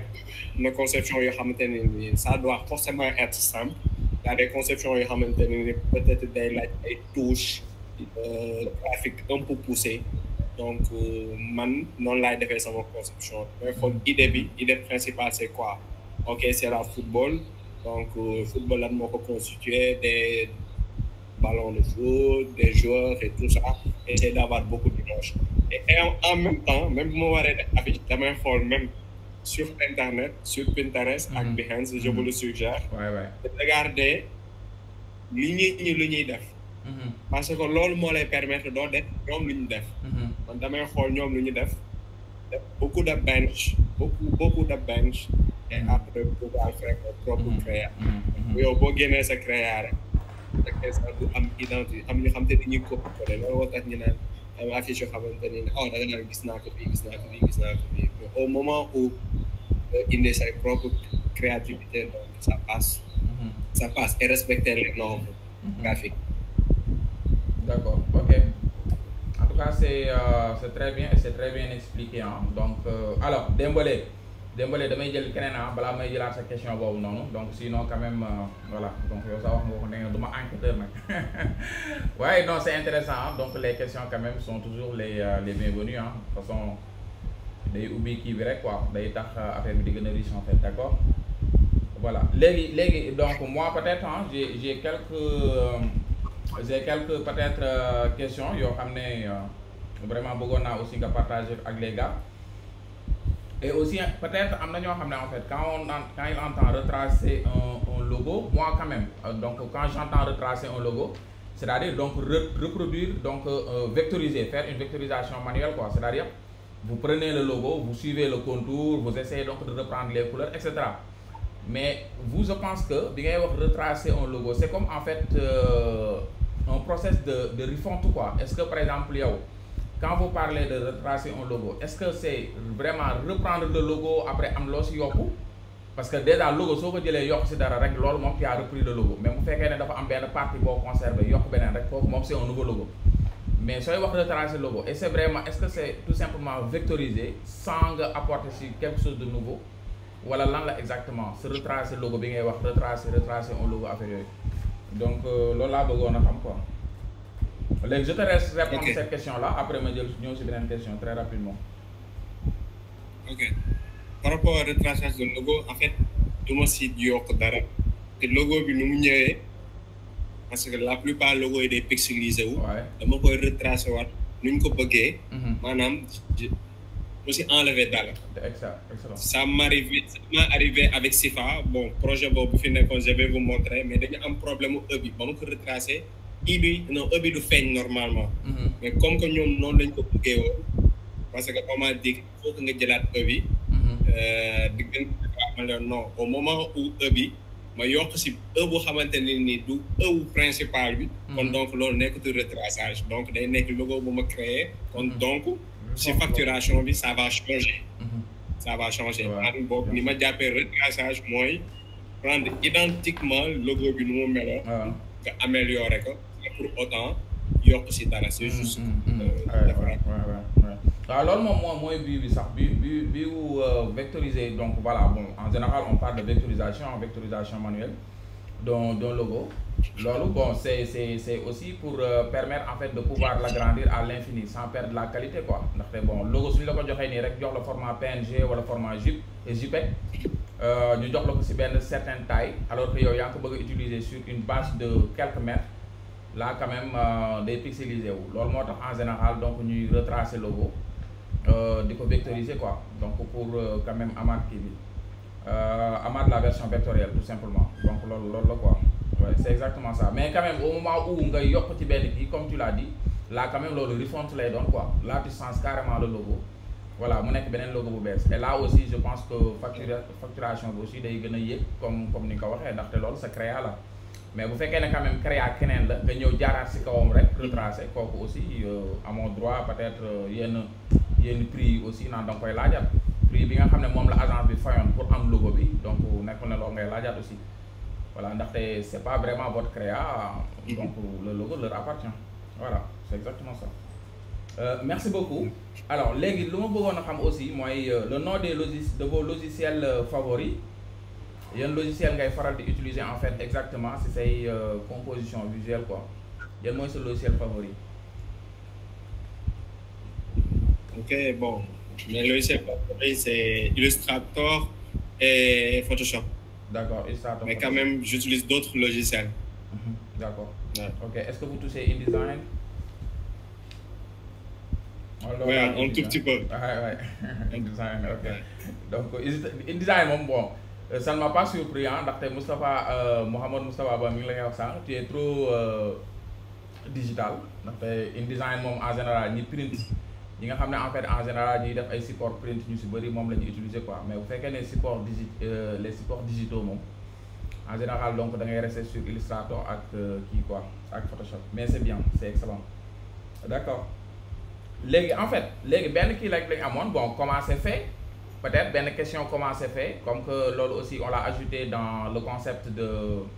na conception yoo xamante ne ni ça doit forcément être simple. Il y a des conceptions yoo xamante ne peut-être day laaj ay touches graphiques un peu poussées donc man non laay defee sama conception mais xool idée principale c'est quoi ok c'est la football donc football lan moo ko constitué des ballons de foot des joueurs et tout ça essayer d'avoir beaucoup d'images et en même temps même bu ma waree def affiche damay xool même sur internet sur Pinterest ak Behance je vous le suggère de regarder li ñuy def parce que loolu moo lay permettre doo def ñoom lu ñu def man damay xool ñoom lu ñu def beaucoup de bench et après pouvoir faire mon propre créa yow boo génnee sa créa rek du am identité am ñu xam te dañuy copier loolu moo tax ñu naan am affiche yoo xamante ni da nga naan gis naa ko fii au moment où indi say propre créativité donc ça passe et respecter les normes graphiques. D'accord, ok. En tout cas, c'est très bien et c'est très bien expliqué. Hein. Donc, alors, Dembélé, damay jël keneen balaa may jëlaat sa question boobu noonu donc sinon quand même voilà donc yow sax wax nga ko ne du ma enquêteur nag waaye non c'est intéressant donc les questions quand même sont toujours les bienvenues hein. De toute façon day ubbi kii bi rek quoi day tax affaire bi di gën a riche en fait d'accord voilà léegi donc moi peut-être hein, j'ai quelques peut-être questions yoo xam ne vraiment bëggoon naa aussi nga partager ak les gars et aussi peut-être am na ñoo xam ne en fait quand il entend retracer un logo moi quand même donc quand j'entends retracer un logo c'est-à-dire donc reproduire donc vectoriser faire une vectorisation manuelle quoi c'est-à-dire vous prenez le logo vous suivez le contour vous essayez donc de reprendre les couleurs etc. Mais vous je pense que bi ngay wax retracer un logo c'est comme en fait un process de refonte quoi est-ce que par exemple yow quand vous parlez de retracer un logo est-ce que c'est vraiment reprendre le logo après am loo si yokku parce que déjà logo soo ko jëlee yokk si dara rek loolu moom tu as repris le logo mais bu fekkee ne dafa am benn partie boo conservé yokk beneen rek foofu moom c'est un nouveau logo mais sooy wax retracer logo et c'est vraiment est-ce que c'est tout simplement vectoriser sans nga apporter si quelque chose de nouveau wala lan la exactement se retracer logo bi ngay wax retracer un logo affaire yooyu donc loolu laa bëggoon a xam quoi léegi je te laisse répondre cette question là après ma jël ñëw si beneen question très rapidement. Ok par rapport au retraçage de logo en fait du ma si yokk dara te logo bi nu mu ñëwee parce que la plupart logo yi day pixelisé wu. dama koy retracer waat nu ñu ko bëggee. maanaam aussi enlever dara. Excellent. Ça m'est arrivé avec Sifa bon projet boobu fi nekkoon je vais vous montrer mais dañu am problème mu E bi ba ma ko retracer E bi du feeñ normalement. mais comme que ñoom noonu lañ ko bëggee woon parce que on m'a dit il faut que nga jëlaat E bi. diggante non au moment où E bi ma yokk si E bu xamante ne ni du E wu principal bi. kon donc loolu nekkatul retraçage donc day nekk logo bu ma créé kon donc. si facturation bi ça va changer. Ça va changer. maanaam boobu ni ma jàppee retraçage mooy prendre identiquement logo bi nu mu meloon. nga améliorer ko pour autant yokk si dara c'est juste. waaw loolu moom mooy bii sax bi vectoriser donc voilà bon en général on parle de vectorisation manuelle d'un logo. Loolu bon c'est aussi pour permettre en fait de pouvoir l'agrandir à l'infini sans perdre la qualité quoi ndaxte bon logo suñu la ko joxee nii rek jox la format PNG wala format JPEG ñu jox la ko ci benn certaine taille alors que yow yaa ngi ko bëgg a utiliser sur une base de quelques mètres là quand même day pixelisé wu loolu moo tax en général donc ñuy retracer logo di ko vectoriser quoi donc pour quand même amaat kii bi amaat la version vectorielle tout simplement donc loolu la quoi. Ouais, c'est exactement ça mais quand même au moment où nga yokk ci benn kii comme tu l'as dit là quand même loolu refonte lay doon quoi là tu changes carrément le logo voilà mu nekk beneen logo bu bees et là aussi je pense que facturation bi aussi day gën a yéeg comme ni nga ko waxee ndaxte loolu sa créa la mais bu fekkee ne quand même créa keneen la nga ñëw jaaraat si kawam rek retracé kooku aussi amoo droit peut-être yenn prix yi aussi naan da nga koy laajaat prix bi nga xam ne moom la agence bi fayoon pour am logo bi donc nekkul ne loolu ngay laajaat aussi. Voilà, ndaxte c'est pas vraiment votre créa, donc le logo leur appartient. Voilà, c'est exactement ça. Merci beaucoup. Alors, léegi lu ma bëggoon a xam aussi mooy le nom de vos logiciels favoris. Yan logiciel ngay faral di utiliser en fait exactement si say composition visuelle quoi. Yan mooy sa logiciel favori. Ok, bon. Mais le logiciel favori, c'est Illustrator et Photoshop. D'accord, Illustrator. Mais quand même, j'utilise d'autres logiciels. D'accord. Ouais. Ok, est-ce que vous touchez InDesign? Oui, un tout petit peu. Ouais. InDesign, ok. Donc, InDesign, bon, ça ne m'a pas surpris, hein, ndaxte Mohamed Moustapha Ba mi ngi la wax sànq, tu es trop digital. Ndaxte InDesign moom en général ñi print ñi nga xam ne en fait en général ñuy def ay support print ñu si bëri moom la ñuy utiliser quoi, mais bu fekkee ne les supports digitaux moom en général donc da ngay rester sur Illustrator ak kii quoi ak Photoshop, mais c'est bien, c'est excellent. D'accord. Léegi en fait léegi benn kii lañ amoon, bon comment c'est fait, peut-être benn question comment c'est fait, comme que loolu aussi on l'a ajouté dans le concept de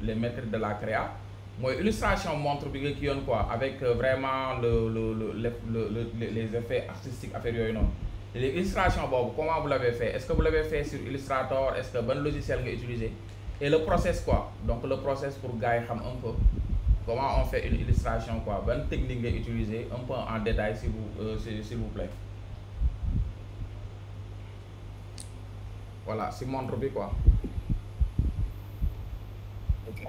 les mercredis de la créa, mooy illustration montre bi nga kii yoon quoi, avec vraiment les effets artistiques affaire yooyu noonu. Léegi illustration boobu comment vous l'avez fait, est-ce que vous l'avez fait sur Illustrator, est-ce que ban logiciel nga utilisé, et le process quoi, donc le process pour gars yi xam un peu comment on fait une illustration quoi, bonne technique ngay utiliser un peu en détail s'il vous plaît. Voilà, si montre bi quoi. Ok.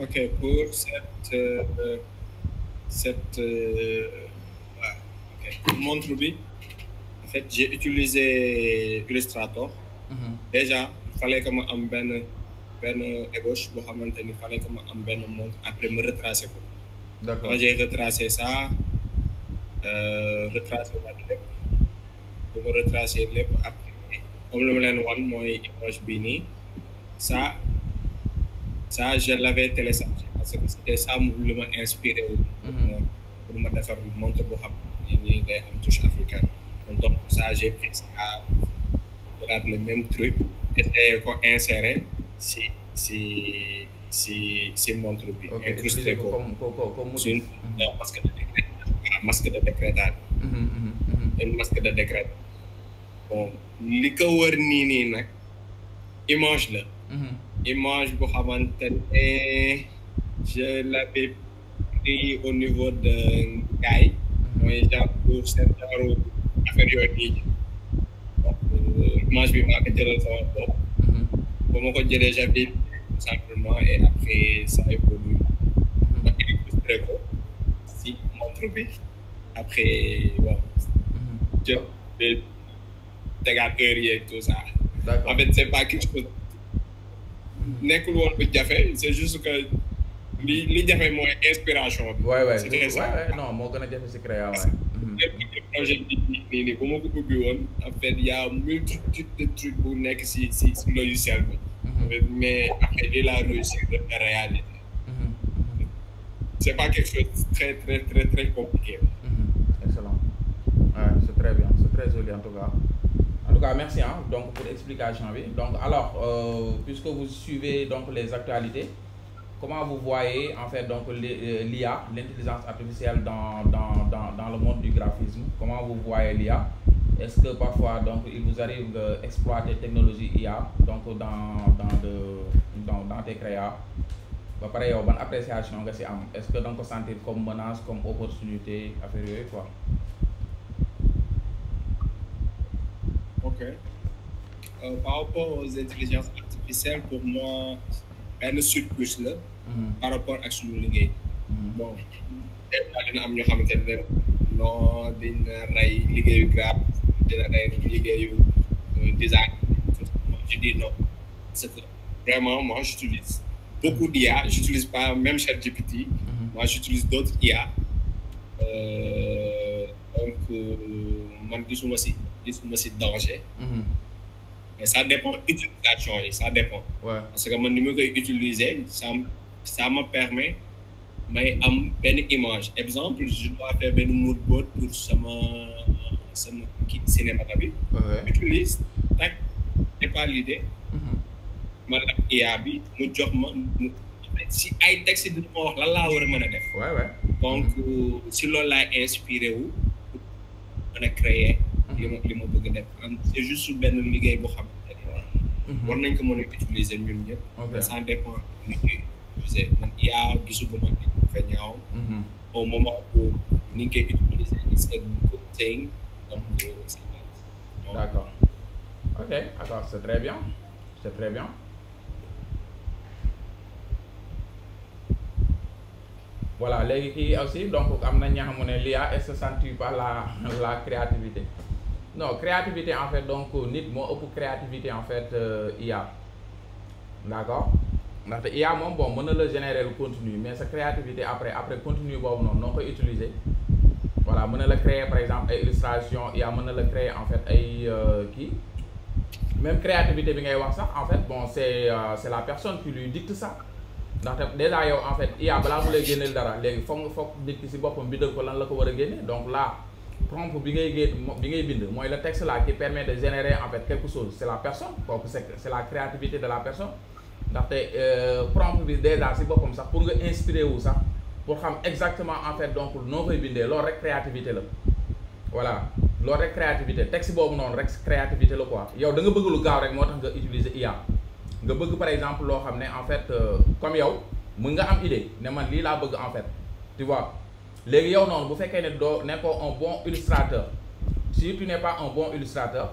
Ok, pour cette ok, montre bi, en fait, j'ai utilisé Illustrator. Déjà, il fallait que ma am benn ébauche boo xamante ni fallait que ma am benn montre après me retracer ko. D'accord. Quand j'ai retracé ça, retracé waat lépp, bu ma retracé lépp après comme lu ma leen wan mooy image bii nii, ça je l'avais téléchargé parce que c'était ça lu ma inspiré wu pour ma defar montre boo xam ni day am touche africaine. Donc ça j'ai pris ça, le même truc, et qu'on insérer si montre bi, incrusté ko comme sur un masque de décrétage. Un masque de décrétage. Bon, li ko wër nii nag image la. Image boo xamante ne je l'avais pris au niveau de Ngaye, mooy genre pour seen genre affaire yooyu nii. Image bi maa ko jëlal sama bopp. Ba ma ko jëlee j'avais simplement et après ça évolue. Ma illustré ko si montre bi. Après bon. jël tegaat heure yeeg tout ça. En fait c'est pas quelque chose. Nekkul woon bu jafe, c'est juste que li jafe mooy inspiration bi. Ouais, non moo gën a jafe si créa waay. Projet bi nii bu ma ko ubbi woon en fait y a multitude de trucs bu nekk si logiciel bi. Mais après lii laa réussi de réaliser. C'est pas quelque chose de très compliqué. Excellent. Ouais, c'est très bien, c'est très joli en tout cas. En tout cas, merci hein, donc pour l'explication. Donc alors, puisque vous suivez donc les actualités, comment vous voyez en fait donc l'IA, l'intelligence artificielle dans le monde du graphisme? Comment vous voyez l'IA? Est-ce que parfois donc il vous arrive d'exploiter technologie IA donc dans tes créas? Ba pare yow ban appréciation nga ci am? Est-ce que da nga ko sentir comme menace, comme opportunité, affaire yooyu quoi? Ok. Par rapport aux intelligences artificielles, pour moi, benn surplus la. Par rapport ak suñu liggéey. Bon, dina am ñoo xamante ne non dina rey liggéeyu graphe, dina rey liggéeyu design. Je dis non. C'est que vraiment moi j'utilise beaucoup d'IA. J'utilise pas même ChatGPT. Moi j'utilise d'autres IA. Donc man gisuma si danger. Mais ça dépend utilisation yi, ça dépend. Ouais. Parce que man ni ma koy utiliser ça me permet may am benn image. Exemple, je dois faire benn mood board pour sama kii cinéma bi. Utilise tac, c'est pas l'idée. Ma la IA bi mu jox ma si ay texte bi ma wax lan laa war a mën a def. Ouais. Donc si loolu laay inspiré wu mën a créer li ma bëgg a def. C'est juste benn liggéey boo xam ne war nañ ko mën a utiliser ñun ñëpp. Ça dépend utiliser man IA gisuguma fa ñaaw au moment où ni nga koy utiliser it's a good thing donc d'accord ok d'accord c'est très bien voilà léegi kii aussi donc am na ña xam ne l'IA est-ce que ça ne tue pas la créativité non créativité en fait donc nit moo ëpp créativité en fait IA d'accord ndaxte IA moom bon mën na la générer le contenu mais sa créativité après contenu boobu noonu noo koy utiliser voilà mën na la créer par exemple ay illustration IA mën na la créer en fait ay kii même créativité bi ngay wax sax en fait bon c'est la personne qui lui dicte ça ndaxte déjà yow en fait IA balaa mu lay génneel dara léegi foog nit ki si boppam bindal ko lan la ko war a génne donc là prompt bi ngay bind mooy le texte là qui permet de générer en fait quelque chose c'est la personne kooku c'est la créativité de la personne ndaxte prompt bi déjà si boppam sax pour nga inspirer wu sax pour xam exactement en fait donc noo koy bindee loolu rek créativité la voilà loolu rek créativité texte boobu noonu rek créativité la quoi yow da nga bëgg lu gaaw rek moo tax nga utiliser IA nga bëgg par exemple loo xam ne en fait comme yow mën nga am idée ne man lii laa bëgg en fait tu vois léegi yow noonu bu fekkee ne doo nekkoo un bon illustrateur si tu n'es pas un bon illustrateur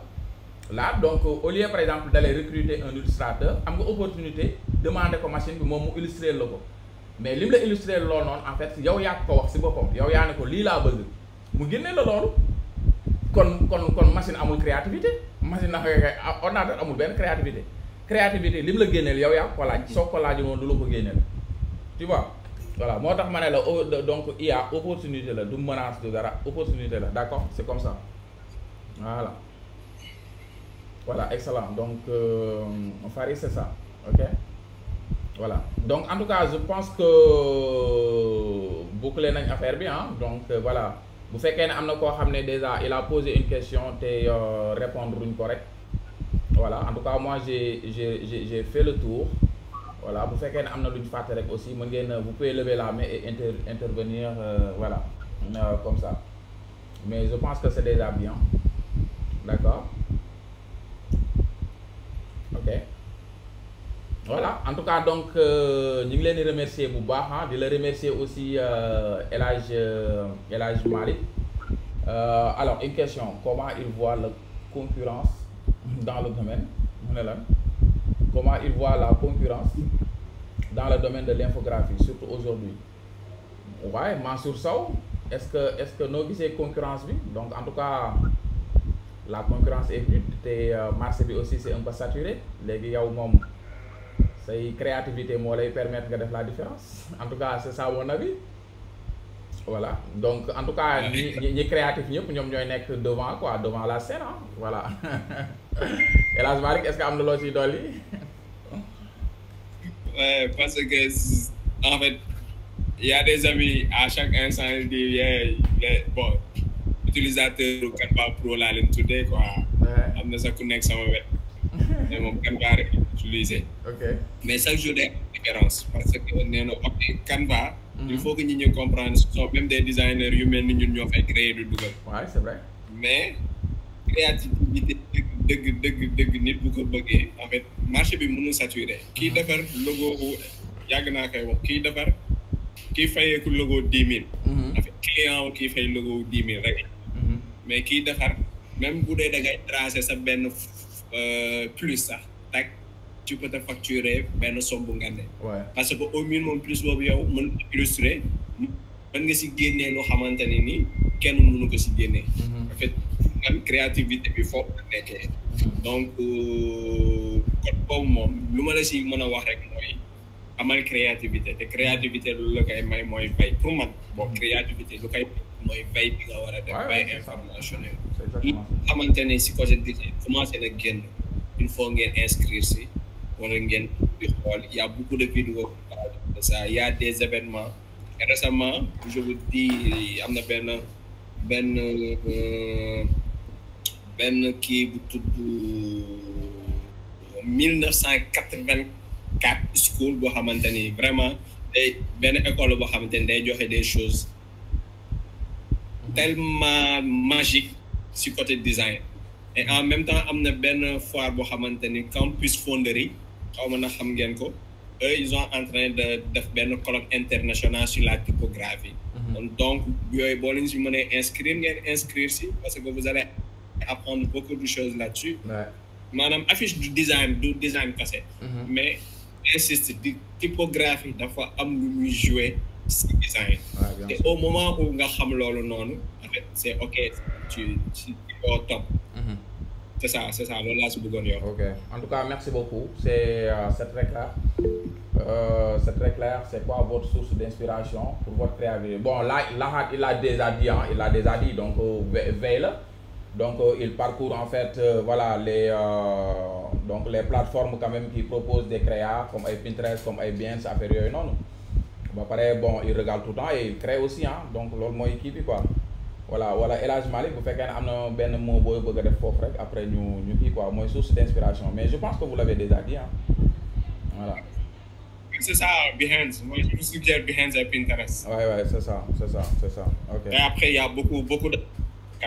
là donc au lieu par exemple d'aller recruter un illustrateur am nga opportunité demander ko machine bi moom mu illustrer la ko mais lim la illustrer loolu noonu en fait yow yaa ko wax si boppam yow yaa ne ko lii laa bëgg mu génne la loolu kon machine amul créativité machine na ordinateur amul benn créativité lim la génneel yow yaa ko laaj soo ko laaj moom du la ko génneel tu vois voilà moo tax ma ne la donc IA opportunité la du menace du dara opportunité la d'accord c'est comme ça voilà excellent donc Farid c'est ça ok voilà donc en tout cas je pense que boucler nañ affaire bi donc voilà bu fekkee ne am na koo xam ne déjà il a posé une question te répondre uñ ko rek voilà en tout cas moi j'ai fait le tour voilà bu fekkee ne am na lu ñu fàtte rek aussi mën ngeen vous pouvez lever la main et intervenir voilà comme ça mais je pense que c'est déjà bien d'accord ok voilà en tout cas donc ñu ngi leen di remercier bu baax di la remercier aussi El Hadj Malick alors une question comment il voit la concurrence dans le domaine mu ne lan comment il voit la concurrence dans le domaine de l'infographie surtout aujourd'hui waaye Mansour Sow est-ce que noo gisee concurrence bi donc en tout cas la concurrence est rude te marché bi aussi c'est un peu saturé léegi yow moom say créativité moo lay permettre nga def la différence en tout cas c'est ça mon avis voilà donc en tout cas ñi créatif ñëpp ñoom ñooy nekk devant la scène voilà El Hadj Malick est-ce que am na loo ciy dolli. Ouais, parce que en fait il y a des amis à chaque instant ils disent bon utilisateur Canva Pro laa leen tuddee quoi. am na sax ku nekk sama wet. mais moom Canva rek utiliser. ok mais chaque jour day am différence parce que nee na Canva. il faut que ñi ñu comprendre ce sont même des designers yu mel ni ñun ñoo fay créer du dugal. ouais c'est vrai. mais créativité dëgg nit bu ko bëggee en fait marché bi mënul saturé. kii defar logo yàgg naa koy wax kii fayeeku logo 10 000. en fait client kii fay logo 10 000 rek. mais kii defar même bu dee da ngay tracer sa benn plus sax tak tu peux te facturer benn somme bu ngande. parce que au minimum plus boobu yow mën illustrer mën nga si génnee loo xamante ne ni kenn mënu ko si génnee. en fait man créativité bi foofu la nekkee. donc code boobu moom lu ma la si mën a wax rek mooy amal créativité te créativité lu la koy may mooy fay pour man bon créativité lu koy mooy fay bi nga war a def. fay informationnel. yi xamante ne si côté design commencé na génn il faut ngeen inscrire si. wala ngeen di xool il y a beaucoup de vidéos de ça il y a des événements et récemment je vous dis am na benn kii bu tudd 1984 school boo xamante ni vraiment day benn école boo xamante ni day joxe des choses tellement magiques si côté design et en même temps am na benn foire boo xamante ni campus fonderie xaw ma na xam ngeen ko eux, ils sont en train de faire un colloque international sur la typographie. Donc, vous pouvez inscrire si, parce que vous allez apprendre beaucoup de choses là-dessus. Madame, affiche du design cassé. Mais, insiste, typographie, d'abord, à nous jouer ce design. Et au moment où vous avez le en fait, c'est OK, tu es au top. C'est ça, le là, c'est OK. En tout cas, merci beaucoup. C'est très clair. C'est très clair. C'est quoi votre source d'inspiration pour votre créativité? Bon, là, il a déjà dit, hein, donc veille. Donc, il parcourt en fait, voilà, donc les plateformes quand même qui proposent des créas, comme Pinterest, comme Behance, affaire non. Bon, il regarde tout le temps et il crée aussi, hein. Donc, l'autre mot équipe, quoi. Voilà, El Hadj Malick, vous faites un mot après nous quoi, moi source d'inspiration. Mais je pense que vous l'avez déjà dit, hein. Voilà. C'est ça, Behance. Moi, je me suggère Behance et Pinterest. Ouais, c'est ça. OK. Et après, il y a beaucoup de... Il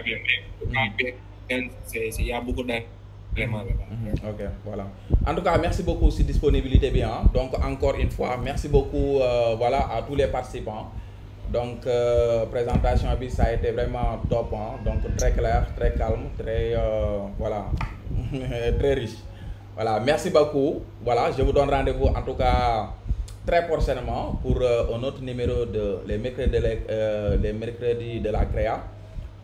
y a beaucoup d'éléments là-bas. OK, voilà. En tout cas, merci beaucoup pour cette disponibilité bien. Donc, encore une fois, merci beaucoup voilà, à tous les participants. Donc, présentation, ça a été vraiment top, hein? Donc très clair, très calme, très, voilà, très riche. Voilà, merci beaucoup. Voilà, je vous donne rendez-vous en tout cas très prochainement pour un autre numéro de les mercredis de la créa.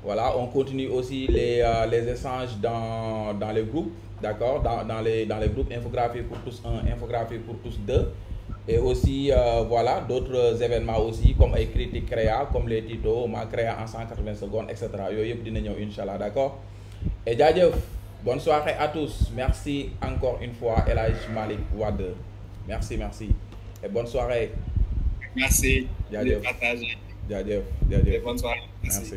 Voilà, on continue aussi les échanges dans les groupes, d'accord, dans les groupes Infographie pour tous 1, Infographie pour tous 2. Et aussi, voilà, d'autres événements aussi, comme les critiques créa, comme les titres, ma créa en 180 secondes, etc. Inch'Allah, d'accord? Et Djadjev, bonne soirée à tous. Merci encore une fois, El Hadj Malick Wade. Merci. Et bonne soirée. Merci. Djadjev. Partage. Djadjev. Bonne soirée. Merci.